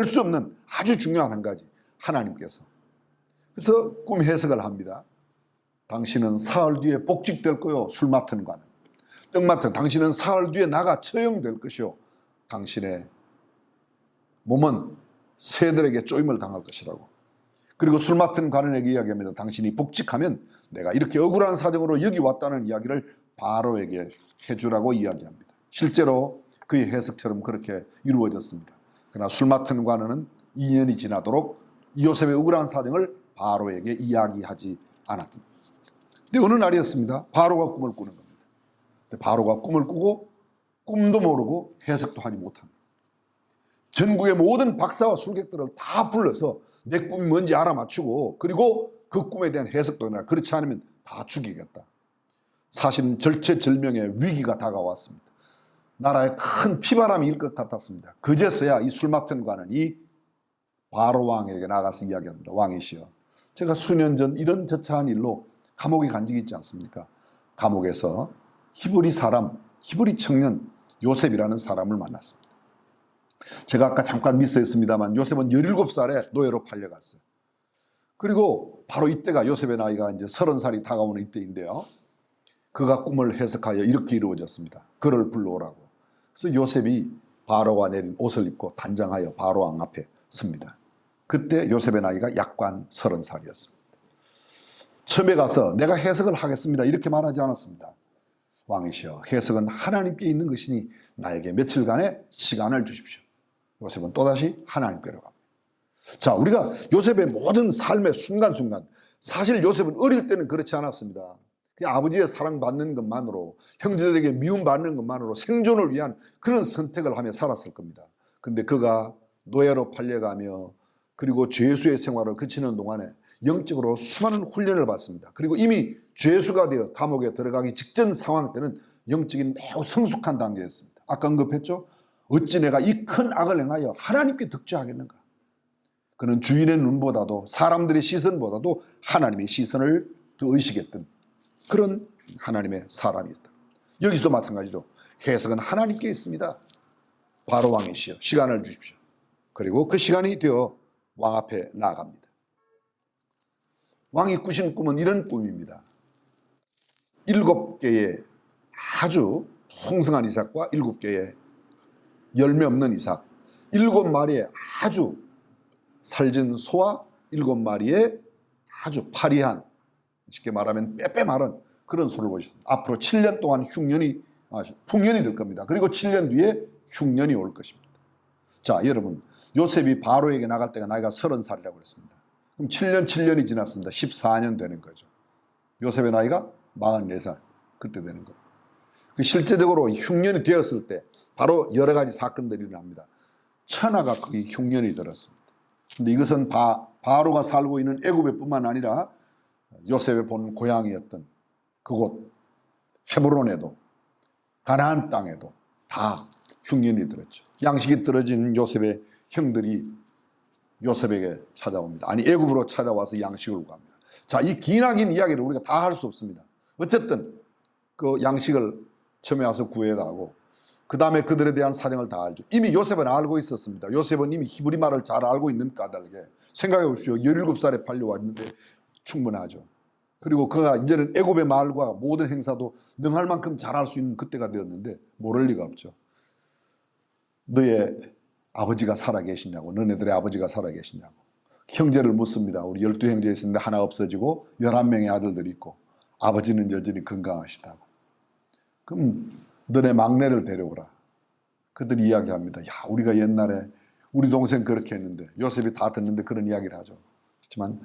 수 없는 아주 중요한 한 가지, 하나님께서. 그래서 꿈 해석을 합니다. 당신은 사흘 뒤에 복직될 거요, 술 맡은 관은. 떡 맡은 당신은 사흘 뒤에 나가 처형될 것이요, 당신의 몸은 새들에게 쪼임을 당할 것이라고. 그리고 술 맡은 관원에게 이야기합니다. 당신이 복직하면 내가 이렇게 억울한 사정으로 여기 왔다는 이야기를 바로에게 해주라고 이야기합니다. 실제로 그의 해석처럼 그렇게 이루어졌습니다. 그러나 술 맡은 관원은 2년이 지나도록 요셉의 억울한 사정을 바로에게 이야기하지 않았습니다. 근데 어느 날이었습니다. 바로가 꿈을 꾸는 겁니다. 근데 바로가 꿈을 꾸고 꿈도 모르고 해석도 하지 못합니다. 전국의 모든 박사와 술객들을 다 불러서 내 꿈이 뭔지 알아맞추고 그리고 그 꿈에 대한 해석도 해라. 그렇지 않으면 다 죽이겠다. 사실은 절체절명의 위기가 다가왔습니다. 나라에 큰 피바람이 일 것 같았습니다. 그제서야 이 술 맡은 관원이 바로 왕에게 나가서 이야기합니다. 왕이시여, 제가 수년 전 이런 저차한 일로 감옥에 간 적이 있지 않습니까? 감옥에서 히브리 청년 요셉이라는 사람을 만났습니다. 제가 아까 잠깐 미스했습니다만 요셉은 17살에 노예로 팔려갔어요. 그리고 바로 이때가 요셉의 나이가 이제 30살이 다가오는 이때인데요. 그가 꿈을 해석하여 이렇게 이루어졌습니다. 그를 불러오라고. 그래서 요셉이 바로가 내린 옷을 입고 단장하여 바로 왕 앞에 섭니다. 그때 요셉의 나이가 약관 30살이었습니다. 처음에 가서 내가 해석을 하겠습니다 이렇게 말하지 않았습니다. 왕이시여, 해석은 하나님께 있는 것이니 나에게 며칠간의 시간을 주십시오. 요셉은 또다시 하나님께로 갑니다. 자, 우리가 요셉의 모든 삶의 순간순간, 사실 요셉은 어릴 때는 그렇지 않았습니다. 그냥 아버지의 사랑받는 것만으로, 형제들에게 미움받는 것만으로 생존을 위한 그런 선택을 하며 살았을 겁니다. 근데 그가 노예로 팔려가며 그리고 죄수의 생활을 그치는 동안에 영적으로 수많은 훈련을 받습니다. 그리고 이미 죄수가 되어 감옥에 들어가기 직전 상황 때는 영적인 매우 성숙한 단계였습니다. 아까 언급했죠? 어찌 내가 이 큰 악을 행하여 하나님께 득죄하겠는가? 그는 주인의 눈보다도 사람들의 시선보다도 하나님의 시선을 더 의식했던 그런 하나님의 사람이었다. 여기서도 마찬가지로 해석은 하나님께 있습니다. 바로 왕이시여, 시간을 주십시오. 그리고 그 시간이 되어 왕 앞에 나아갑니다. 왕이 꾸신 꿈은 이런 꿈입니다. 7개의 아주 풍성한 이삭과 7개의 열매 없는 이삭, 7마리의 아주 살진 소와 7마리의 아주 파리한, 쉽게 말하면 빼빼 마른 그런 소를 보셨습니다. 앞으로 7년 동안 풍년이 될 겁니다. 그리고 7년 뒤에 흉년이 올 것입니다. 자, 여러분, 요셉이 바로에게 나갈 때가 나이가 30살이라고 그랬습니다. 그럼 7년이 지났습니다. 14년 되는 거죠. 요셉의 나이가 44살, 그때 되는 거예요. 실제적으로 흉년이 되었을 때 바로 여러 가지 사건들이 일어납니다. 천하가 거기 흉년이 들었습니다. 근데 이것은 바로가 살고 있는 애굽에 뿐만 아니라 요셉의 본 고향이었던 그곳 헤브론에도 가나안 땅에도 다 흉년이 들었죠. 양식이 떨어진 요셉의 형들이 요셉에게 찾아옵니다. 아니, 애굽으로 찾아와서 양식을 구합니다. 자, 이 기나긴 이야기를 우리가 다 할 수 없습니다. 어쨌든 그 양식을 처음에 와서 구해가고 그 다음에 그들에 대한 사정을 다 알죠. 이미 요셉은 알고 있었습니다. 요셉은 이미 히브리 말을 잘 알고 있는 까닭에 생각해 보십시오. 17살에 팔려왔는데 충분하죠. 그리고 그가 이제는 애굽의 말과 모든 행사도 능할 만큼 잘할 수 있는 그때가 되었는데 모를 리가 없죠. 너의 아버지가 살아계시냐고, 너네들의 아버지가 살아계시냐고. 형제를 묻습니다. 우리 12형제 있었는데 하나 없어지고 11명의 아들들이 있고 아버지는 여전히 건강하시다고. 그럼 너네 막내를 데려오라. 그들이 이야기합니다. 야, 우리가 옛날에 우리 동생 그렇게 했는데, 요셉이 다 듣는데 그런 이야기를 하죠. 그렇지만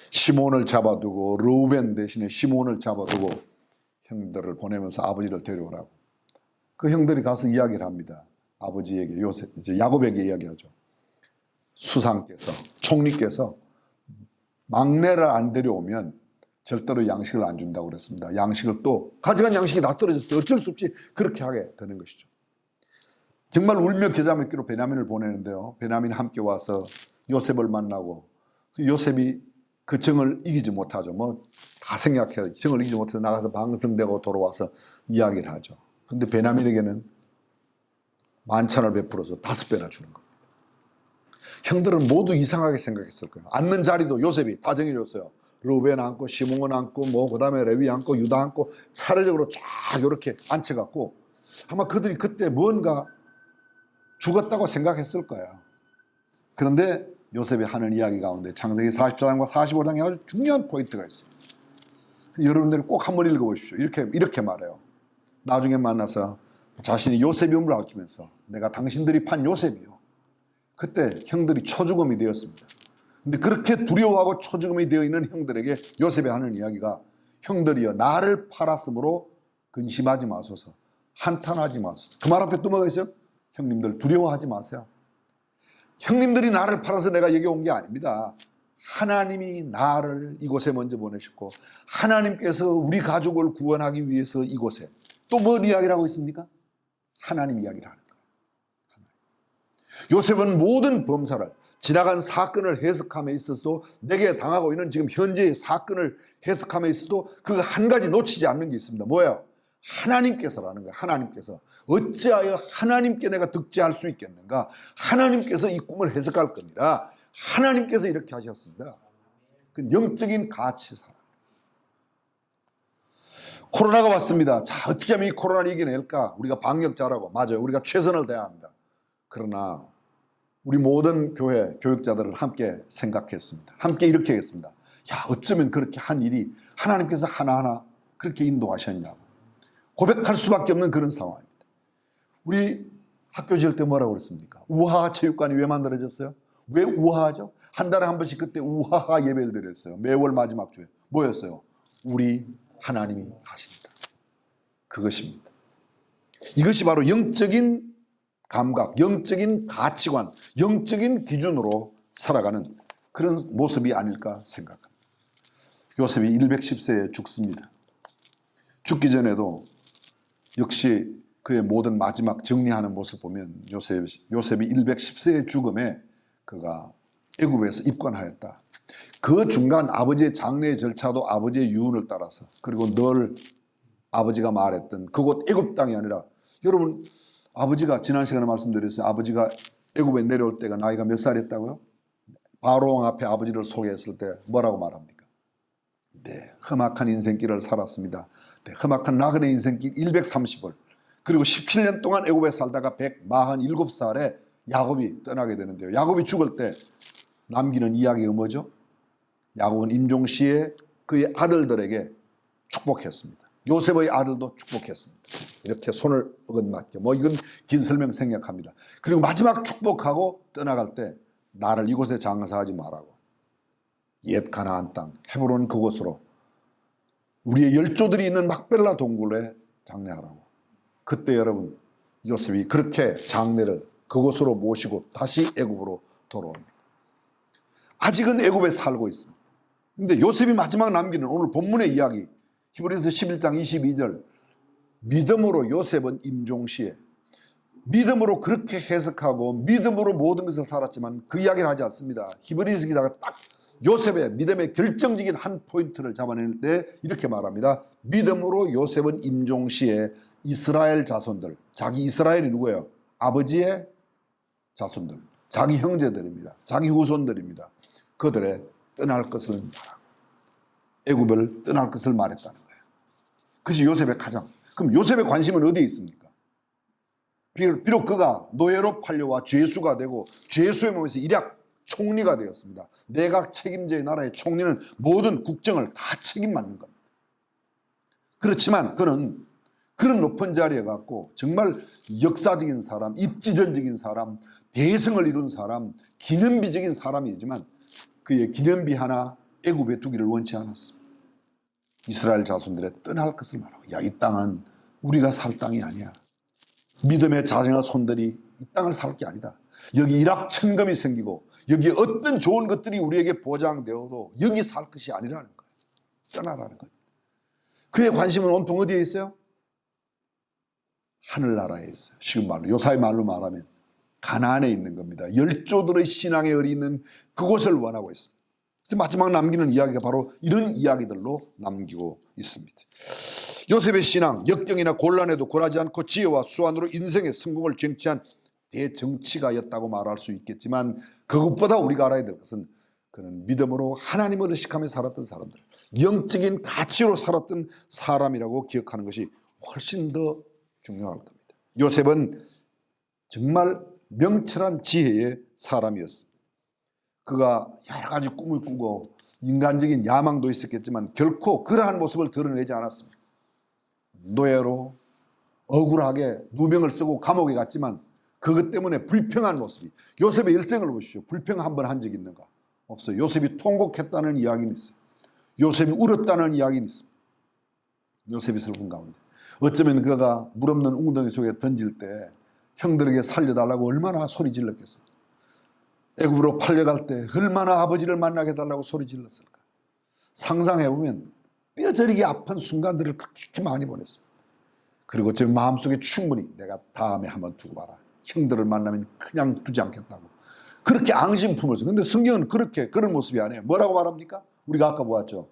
시몬을 잡아두고, 르우벤 대신에 시몬을 잡아두고 형들을 보내면서 아버지를 데려오라고. 그 형들이 가서 이야기를 합니다. 아버지에게, 이제 야곱에게 이야기하죠. 수상께서, 총리께서 막내를 안 데려오면 절대로 양식을 안 준다고 그랬습니다. 양식을 또 가져간 양식이 다 떨어졌을 때 어쩔 수 없이 그렇게 하게 되는 것이죠. 정말 울며 겨자 먹기로 베냐민을 보내는데요. 베냐민이 함께 와서 요셉을 만나고, 요셉이 그 정을 이기지 못하죠. 뭐 다 생각해요. 정을 이기지 못해서 나가서 방성되고 돌아와서 이야기를 하죠. 근데 베냐민에게는 만찬을 베풀어서 5배나 주는 겁니다. 형들은 모두 이상하게 생각했을 거예요. 앉는 자리도 요셉이 다 정해줬어요. 르우벤 앉고 시몬 앉고 뭐 그다음에 레위 앉고 유다 앉고 차례적으로 쫙 이렇게 앉혀갖고 아마 그들이 그때 뭔가 죽었다고 생각했을 거예요. 그런데 요셉이 하는 이야기 가운데 창세기 44장과 45장에 아주 중요한 포인트가 있습니다. 여러분들이 꼭 한번 읽어보십시오. 이렇게 말해요. 나중에 만나서 자신이 요셉임을 밝히면서 내가 당신들이 판 요셉이요. 그때 형들이 초죽음이 되었습니다. 근데 그렇게 두려워하고 초죽음이 되어 있는 형들에게 요셉이 하는 이야기가 형들이여 나를 팔았으므로 근심하지 마소서, 한탄하지 마소서. 그 말 앞에 또 뭐가 있어요? 형님들 두려워하지 마세요. 형님들이 나를 팔아서 내가 여기 온 게 아닙니다. 하나님이 나를 이곳에 먼저 보내셨고 하나님께서 우리 가족을 구원하기 위해서 이곳에 또 뭔 이야기를 하고 있습니까? 하나님 이야기를 하는 거예요. 요셉은 모든 범사를 지나간 사건을 해석함에 있어서도 내게 당하고 있는 지금 현재의 사건을 해석함에 있어서도 그 한 가지 놓치지 않는 게 있습니다. 뭐예요? 하나님께서라는 거예요. 하나님께서 어찌하여 하나님께 내가 득제할 수 있겠는가? 하나님께서 이 꿈을 해석할 겁니다. 하나님께서 이렇게 하셨습니다. 그 영적인 가치사랑. 코로나가 왔습니다. 자, 어떻게 하면 이 코로나를 이겨낼까? 우리가 방역 잘하고, 맞아요. 우리가 최선을 다해야 합니다. 그러나 우리 모든 교회 교육자들을 함께 생각했습니다. 함께 이렇게 했습니다. 야, 어쩌면 그렇게 한 일이 하나님께서 하나하나 그렇게 인도하셨냐고 고백할 수밖에 없는 그런 상황입니다. 우리 학교 지을 때 뭐라고 그랬습니까? 우하하 체육관이 왜 만들어졌어요? 왜 우하하죠? 한 달에 한 번씩 그때 우하하 예배를 드렸어요. 매월 마지막 주에. 뭐였어요? 우리 하나님이 하신다. 그것입니다. 이것이 바로 영적인 감각, 영적인 가치관, 영적인 기준으로 살아가는 그런 모습이 아닐까 생각합니다. 요셉이 110세에 죽습니다. 죽기 전에도 역시 그의 모든 마지막 정리하는 모습 보면 요셉이 110세의 죽음에 그가 애굽에서 입관하였다. 그 중간 아버지의 장례 절차도 아버지의 유언을 따라서 그리고 늘 아버지가 말했던 그곳 애굽 땅이 아니라 여러분 아버지가 지난 시간에 말씀드렸어요. 아버지가 애굽에 내려올 때가 나이가 몇 살이었다고요? 바로왕 앞에 아버지를 소개했을 때 뭐라고 말합니까? 네, 험악한 인생길을 살았습니다. 네, 험악한 나그네 인생길 130을 그리고 17년 동안 애굽에 살다가 147살에 야곱이 떠나게 되는데요. 야곱이 죽을 때 남기는 이야기가 뭐죠? 야곱은 임종시에 그의 아들들에게 축복했습니다. 요셉의 아들도 축복했습니다. 이렇게 손을 얻어맞게 뭐 이건 긴 설명 생략합니다. 그리고 마지막 축복하고 떠나갈 때 나를 이곳에 장사하지 말라고 옛 가나안 땅 헤브론 그곳으로 우리의 열조들이 있는 막벨라 동굴에 장례하라고. 그때 여러분 요셉이 그렇게 장례를 그곳으로 모시고 다시 애굽으로 돌아옵니다. 아직은 애굽에 살고 있습니다. 근데 요셉이 마지막 남기는 오늘 본문의 이야기 히브리서 11장 22절 믿음으로 요셉은 임종시에 믿음으로 그렇게 해석하고 믿음으로 모든 것을 살았지만 그 이야기를 하지 않습니다. 히브리서 기자가 딱 요셉의 믿음의 결정적인 한 포인트를 잡아낼 때 이렇게 말합니다. 믿음으로 요셉은 임종시에 이스라엘 자손들, 자기 이스라엘이 누구예요? 아버지의 자손들, 자기 형제들입니다. 자기 후손들입니다. 그들의 떠날 것을 말하고 애굽을 떠날 것을 말했다는 거예요. 그것이 요셉의 가장. 그럼 요셉의 관심은 어디에 있습니까? 비록 그가 노예로 팔려와 죄수가 되고 죄수의 몸에서 일약 총리가 되었습니다. 내각 책임자의 나라의 총리는 모든 국정을 다 책임 맡는 겁니다. 그렇지만 그는 그런 높은 자리에 갖고 정말 역사적인 사람, 입지전적인 사람, 대성을 이룬 사람, 기념비적인 사람이지만 그의 기념비 하나 애굽에 두기를 원치 않았습니다. 이스라엘 자손들의 떠날 것을 말하고 야, 이 땅은 우리가 살 땅이 아니야. 믿음의 자녀 손들이 이 땅을 살 게 아니다. 여기 일확천금이 생기고 여기에 어떤 좋은 것들이 우리에게 보장되어도 여기 살 것이 아니라는 거예요. 떠나라는 거예요. 그의 관심은 온통 어디에 있어요? 하늘나라에 있어요. 지금 말로 요사의 말로 말하면 가나안에 있는 겁니다. 열조들의 신앙의 열이 있는 그곳을 원하고 있습니다. 그래서 마지막 남기는 이야기가 바로 이런 이야기들로 남기고 있습니다. 요셉의 신앙, 역경이나 곤란에도 굴하지 않고 지혜와 수완으로 인생의 성공을 쟁취한 대정치가였다고 말할 수 있겠지만, 그것보다 우리가 알아야 될 것은 그는 믿음으로 하나님을 의식하며 살았던 사람들, 영적인 가치로 살았던 사람이라고 기억하는 것이 훨씬 더 중요할 겁니다. 요셉은 정말 명철한 지혜의 사람이었습니다. 그가 여러 가지 꿈을 꾸고 인간적인 야망도 있었겠지만 결코 그러한 모습을 드러내지 않았습니다. 노예로 억울하게 누명을 쓰고 감옥에 갔지만 그것 때문에 불평한 모습이, 요셉의 일생을 보시죠. 불평 한 번 한 적이 있는가? 없어요. 요셉이 통곡했다는 이야기는 있어요. 요셉이 울었다는 이야기는 있습니다. 요셉이 슬픈 가운데 어쩌면 그가 물 없는 웅덩이 속에 던질 때 형들에게 살려달라고 얼마나 소리 질렀겠습니까? 애굽으로 팔려갈 때 얼마나 아버지를 만나게 해달라고 소리 질렀을까? 상상해보면 뼈저리게 아픈 순간들을 그렇게 많이 보냈습니다. 그리고 제 마음속에 충분히 내가 다음에 한번 두고 봐라, 형들을 만나면 그냥 두지 않겠다고 그렇게 앙심 품었어요. 근데 성경은 그런 모습이 아니에요. 뭐라고 말합니까? 우리가 아까 보았죠.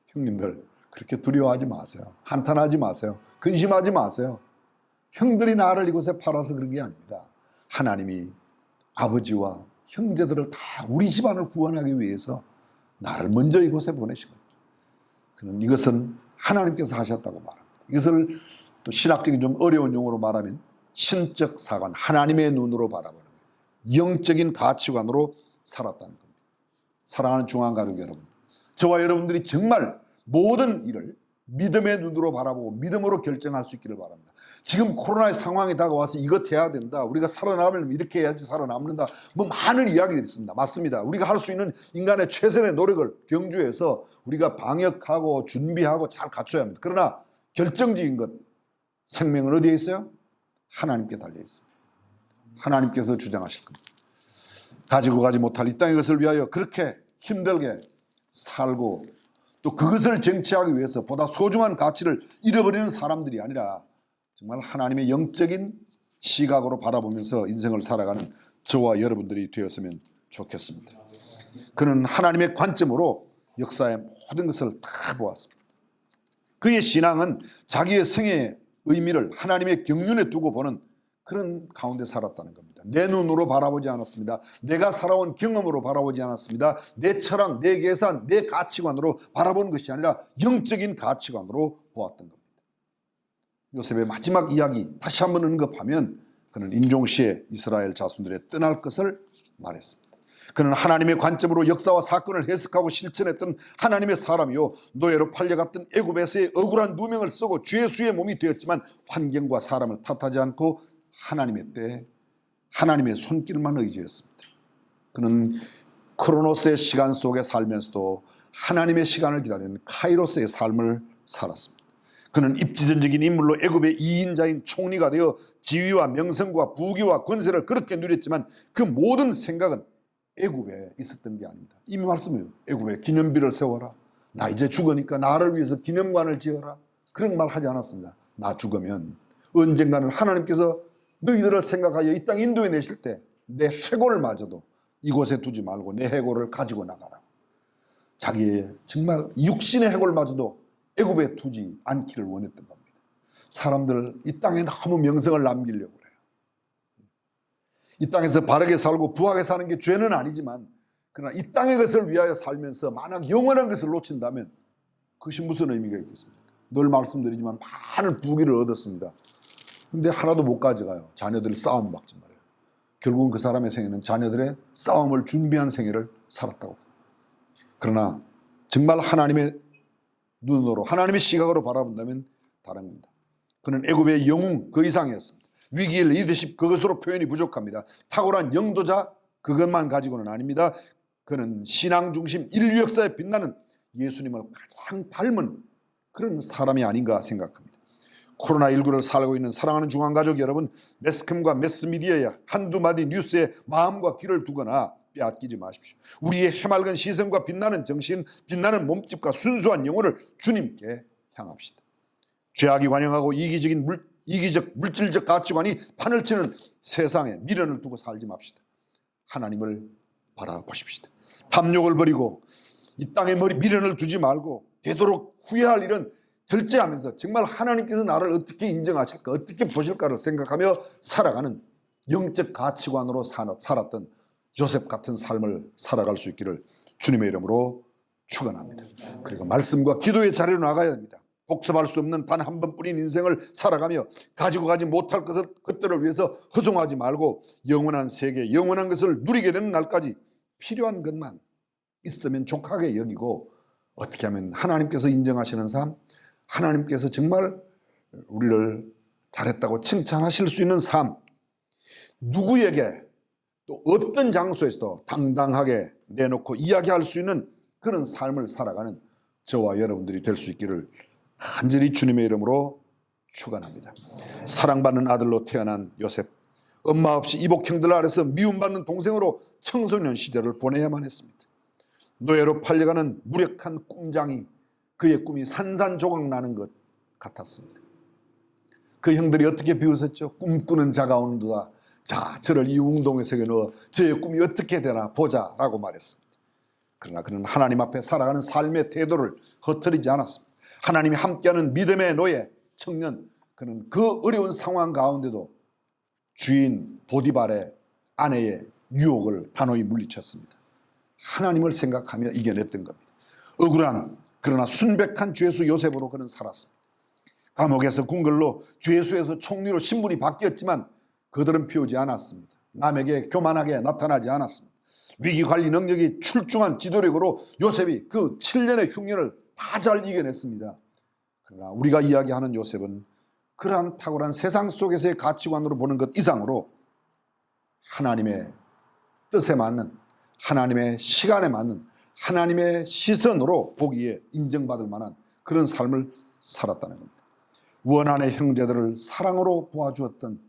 형님들 그렇게 두려워하지 마세요. 한탄하지 마세요. 근심하지 마세요. 형들이 나를 이곳에 팔아서 그런 게 아닙니다. 하나님이 아버지와 형제들을 다 우리 집안을 구원하기 위해서 나를 먼저 이곳에 보내신 거예요. 그는 이것은 하나님께서 하셨다고 말합니다. 이것을 또 신학적인 좀 어려운 용어로 말하면 신적 사관, 하나님의 눈으로 바라보는 거예요. 영적인 가치관으로 살았다는 겁니다. 사랑하는 중앙가족 여러분, 저와 여러분들이 정말 모든 일을 믿음의 눈으로 바라보고 믿음으로 결정할 수 있기를 바랍니다. 지금 코로나의 상황이 다가와서 이것 해야 된다, 우리가 살아남으려면 이렇게 해야지 살아남는다, 뭐 많은 이야기들이 있습니다. 맞습니다. 우리가 할 수 있는 인간의 최선의 노력을 경주해서 우리가 방역하고 준비하고 잘 갖춰야 합니다. 그러나 결정적인 것, 생명은 어디에 있어요? 하나님께 달려 있습니다. 하나님께서 주장하실 겁니다. 가지고 가지 못할 이 땅의 것을 위하여 그렇게 힘들게 살고 또 그것을 쟁취하기 위해서 보다 소중한 가치를 잃어버리는 사람들이 아니라 정말 하나님의 영적인 시각으로 바라보면서 인생을 살아가는 저와 여러분들이 되었으면 좋겠습니다. 그는 하나님의 관점으로 역사의 모든 것을 다 보았습니다. 그의 신앙은 자기의 생애의 의미를 하나님의 경륜에 두고 보는 그런 가운데 살았다는 겁니다. 내 눈으로 바라보지 않았습니다. 내가 살아온 경험으로 바라보지 않았습니다. 내 철학, 내 계산, 내 가치관으로 바라보는 것이 아니라 영적인 가치관으로 보았던 겁니다. 요셉의 마지막 이야기 다시 한번 언급하면 그는 임종시에 이스라엘 자손들의 떠날 것을 말했습니다. 그는 하나님의 관점으로 역사와 사건을 해석하고 실천했던 하나님의 사람이요, 노예로 팔려갔던 애굽에서의 억울한 누명을 쓰고 죄수의 몸이 되었지만 환경과 사람을 탓하지 않고 하나님의 때에 하나님의 손길만 의지했습니다. 그는 크로노스의 시간 속에 살면서도 하나님의 시간을 기다리는 카이로스의 삶을 살았습니다. 그는 입지전적인 인물로 애굽의 2인자인 총리가 되어 지위와 명성과 부귀와 권세를 그렇게 누렸지만 그 모든 생각은 애굽에 있었던 게 아닙니다. 이미 말씀해요. 애굽에 기념비를 세워라. 나 이제 죽으니까 나를 위해서 기념관을 지어라. 그런 말 하지 않았습니다. 나 죽으면 언젠가는 하나님께서 너희들을 생각하여 이 땅 인도해 내실 때 내 해골마저도 이곳에 두지 말고 내 해골을 가지고 나가라. 자기의 정말 육신의 해골마저도 애굽에 두지 않기를 원했던 겁니다. 사람들 이 땅에 너무 명성을 남기려고 그래요. 이 땅에서 바르게 살고 부하게 사는 게 죄는 아니지만 그러나 이 땅의 것을 위하여 살면서 만약 영원한 것을 놓친다면 그것이 무슨 의미가 있겠습니까? 늘 말씀드리지만 많은 부귀를 얻었습니다. 근데 하나도 못 가져가요. 자녀들 싸움 막지 말아요. 결국은 그 사람의 생애는 자녀들의 싸움을 준비한 생애를 살았다고. 그러나 정말 하나님의 눈으로 하나님의 시각으로 바라본다면 다른 겁니다. 그는 애굽의 영웅 그 이상이었습니다. 위기의 리더십 그것으로 표현이 부족합니다. 탁월한 영도자 그것만 가지고는 아닙니다. 그는 신앙 중심 인류 역사에 빛나는 예수님을 가장 닮은 그런 사람이 아닌가 생각합니다. 코로나19를 살고 있는 사랑하는 중앙가족 여러분, 매스컴과 매스미디어에 한두 마디 뉴스에 마음과 귀를 두거나 빼앗기지 마십시오. 우리의 해맑은 시선과 빛나는 정신, 빛나는 몸집과 순수한 영혼을 주님께 향합시다. 죄악이 관영하고 이기적 물질적 가치관이 판을 치는 세상에 미련을 두고 살지 맙시다. 하나님을 바라보십시다. 탐욕을 버리고 이 땅에 미련을 두지 말고 되도록 후회할 일은 절제하면서 정말 하나님께서 나를 어떻게 인정하실까, 어떻게 보실까를 생각하며 살아가는 영적 가치관으로 살았던 요셉 같은 삶을 살아갈 수 있기를 주님의 이름으로 축원합니다. 그리고 말씀과 기도의 자리로 나가야 됩니다. 복습할 수 없는 단 한 번뿐인 인생을 살아가며 가지고 가지 못할 것들을 위해서 허송하지 말고 영원한 세계, 영원한 것을 누리게 되는 날까지 필요한 것만 있으면 족하게 여기고, 어떻게 하면 하나님께서 인정하시는 삶, 하나님께서 정말 우리를 잘했다고 칭찬하실 수 있는 삶, 누구에게 또 어떤 장소에서도 당당하게 내놓고 이야기할 수 있는 그런 삶을 살아가는 저와 여러분들이 될 수 있기를 간절히 주님의 이름으로 축원합니다. 사랑받는 아들로 태어난 요셉, 엄마 없이 이복형들 아래서 미움받는 동생으로 청소년 시대를 보내야만 했습니다. 노예로 팔려가는 무력한 꿈장이 그의 꿈이 산산조각 나는 것 같았습니다. 그 형들이 어떻게 비웃었죠? 꿈꾸는 자가 오는도다. 자, 저를 이 웅동의 속에 넣어 저의 꿈이 어떻게 되나 보자라고 말했습니다. 그러나 그는 하나님 앞에 살아가는 삶의 태도를 허투리지 않았습니다. 하나님이 함께하는 믿음의 노예, 청년, 그는 그 어려운 상황 가운데도 주인 보디발의 아내의 유혹을 단호히 물리쳤습니다. 하나님을 생각하며 이겨냈던 겁니다. 억울한 그러나 순백한 죄수 요셉으로 그는 살았습니다. 감옥에서 궁궐로, 죄수에서 총리로 신분이 바뀌었지만 그들은 피우지 않았습니다. 남에게 교만하게 나타나지 않았습니다. 위기관리 능력이 출중한 지도력으로 요셉이 그 7년의 흉년을 다 잘 이겨냈습니다. 그러나 우리가 이야기하는 요셉은 그러한 탁월한 세상 속에서의 가치관으로 보는 것 이상으로 하나님의 뜻에 맞는, 하나님의 시간에 맞는, 하나님의 시선으로 보기에 인정받을 만한 그런 삶을 살았다는 겁니다. 원한의 형제들을 사랑으로 보아주었던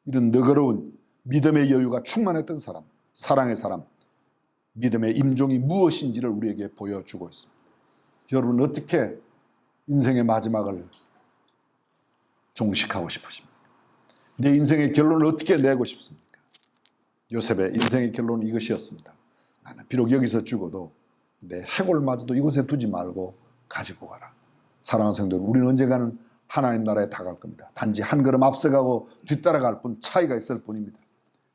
이런 너그러운 믿음의 여유가 충만했던 사람, 사랑의 사람, 믿음의 임종이 무엇인지를 우리에게 보여주고 있습니다. 여러분, 어떻게 인생의 마지막을 종식하고 싶으십니까? 내 인생의 결론을 어떻게 내고 싶습니까? 요셉의 인생의 결론은 이것이었습니다. 나는 비록 여기서 죽어도 내 해골마저도 이곳에 두지 말고 가지고 가라. 사랑하는 성도 여러분, 우리는 언젠가는 하나님 나라에 다갈 겁니다. 단지 한 걸음 앞서가고 뒤따라갈 뿐, 차이가 있을 뿐입니다.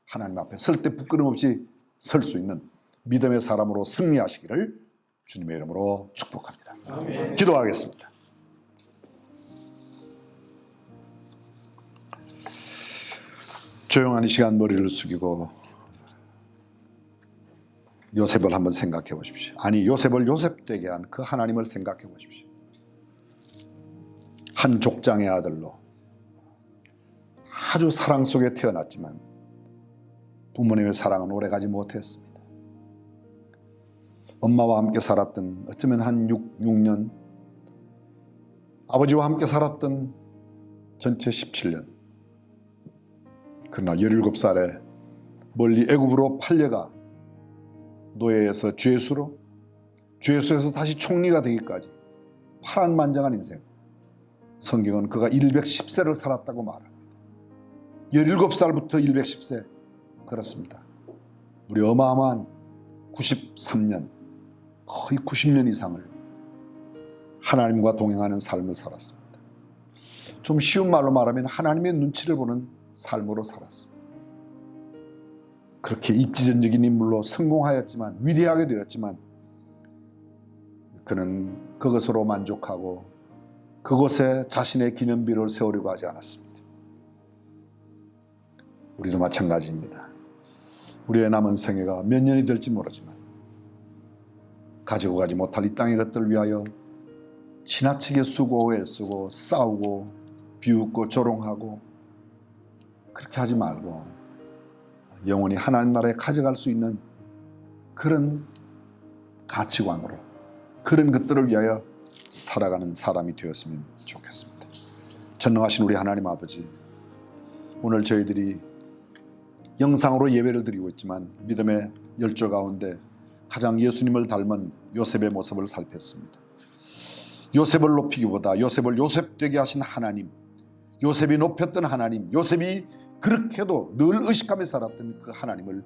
하나님 앞에 설 때 부끄럼 없이 설 수 있는 믿음의 사람으로 승리하시기를 주님의 이름으로 축복합니다. 아멘. 기도하겠습니다. 조용한 이 시간 머리를 숙이고 요셉을 한번 생각해 보십시오. 아니, 요셉을 요셉되게 한 그 하나님을 생각해 보십시오. 한 족장의 아들로 아주 사랑 속에 태어났지만 부모님의 사랑은 오래가지 못했습니다. 엄마와 함께 살았던, 어쩌면 한 6년, 아버지와 함께 살았던 전체 17년. 그러나 17살에 멀리 애굽으로 팔려가 노예에서 죄수로, 죄수에서 다시 총리가 되기까지 파란만장한 인생. 성경은 그가 110세를 살았다고 말합니다. 17살부터 110세. 그렇습니다. 우리 어마어마한 93년, 거의 90년 이상을 하나님과 동행하는 삶을 살았습니다. 좀 쉬운 말로 말하면 하나님의 눈치를 보는 삶으로 살았습니다. 그렇게 입지전적인 인물로 성공하였지만, 위대하게 되었지만 그는 그것으로 만족하고 그곳에 자신의 기념비를 세우려고 하지 않았습니다. 우리도 마찬가지입니다. 우리의 남은 생애가 몇 년이 될지 모르지만 가지고 가지 못할 이 땅의 것들을 위하여 지나치게 수고, 애쓰고 싸우고 비웃고 조롱하고 그렇게 하지 말고 영원히 하나님 나라에 가져갈 수 있는 그런 가치관으로, 그런 것들을 위하여 살아가는 사람이 되었으면 좋겠습니다. 전능하신 우리 하나님 아버지, 오늘 저희들이 영상으로 예배를 드리고 있지만 믿음의 열조 가운데 가장 예수님을 닮은 요셉의 모습을 살폈습니다. 요셉을 높이기보다 요셉을 요셉되게 하신 하나님, 요셉이 높였던 하나님, 요셉이 그렇게도 늘 의식하며 살았던 그 하나님을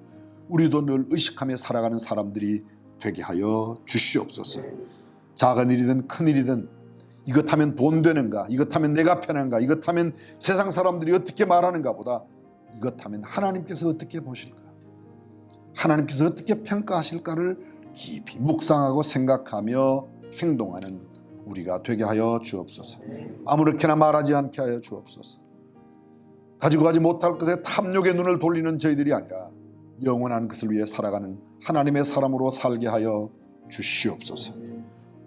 우리도 늘 의식하며 살아가는 사람들이 되게 하여 주시옵소서. 작은 일이든 큰 일이든 이것 하면 돈 되는가, 이것 하면 내가 편한가, 이것 하면 세상 사람들이 어떻게 말하는가 보다 이것 하면 하나님께서 어떻게 보실까, 하나님께서 어떻게 평가하실까를 깊이 묵상하고 생각하며 행동하는 우리가 되게 하여 주옵소서. 아무렇게나 말하지 않게 하여 주옵소서. 가지고 가지 못할 것에 탐욕의 눈을 돌리는 저희들이 아니라 영원한 것을 위해 살아가는 하나님의 사람으로 살게 하여 주시옵소서.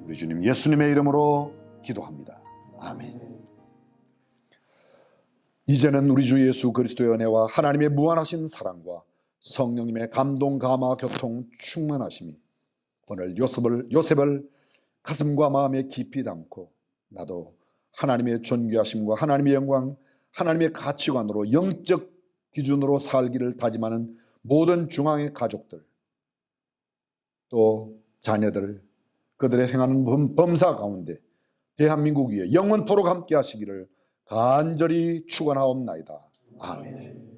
우리 주님 예수님의 이름으로 기도합니다. 아멘. 이제는 우리 주 예수 그리스도의 은혜와 하나님의 무한하신 사랑과 성령님의 감동, 감화, 교통, 충만하심이 오늘 요셉을 가슴과 마음에 깊이 담고 나도 하나님의 존귀하심과 하나님의 영광, 하나님의 가치관으로 영적 기준으로 살기를 다짐하는 모든 중앙의 가족들, 또 자녀들, 그들의 행하는 범사 가운데 대한민국 위에 영원토록 함께 하시기를 간절히 축원하옵나이다. 아멘.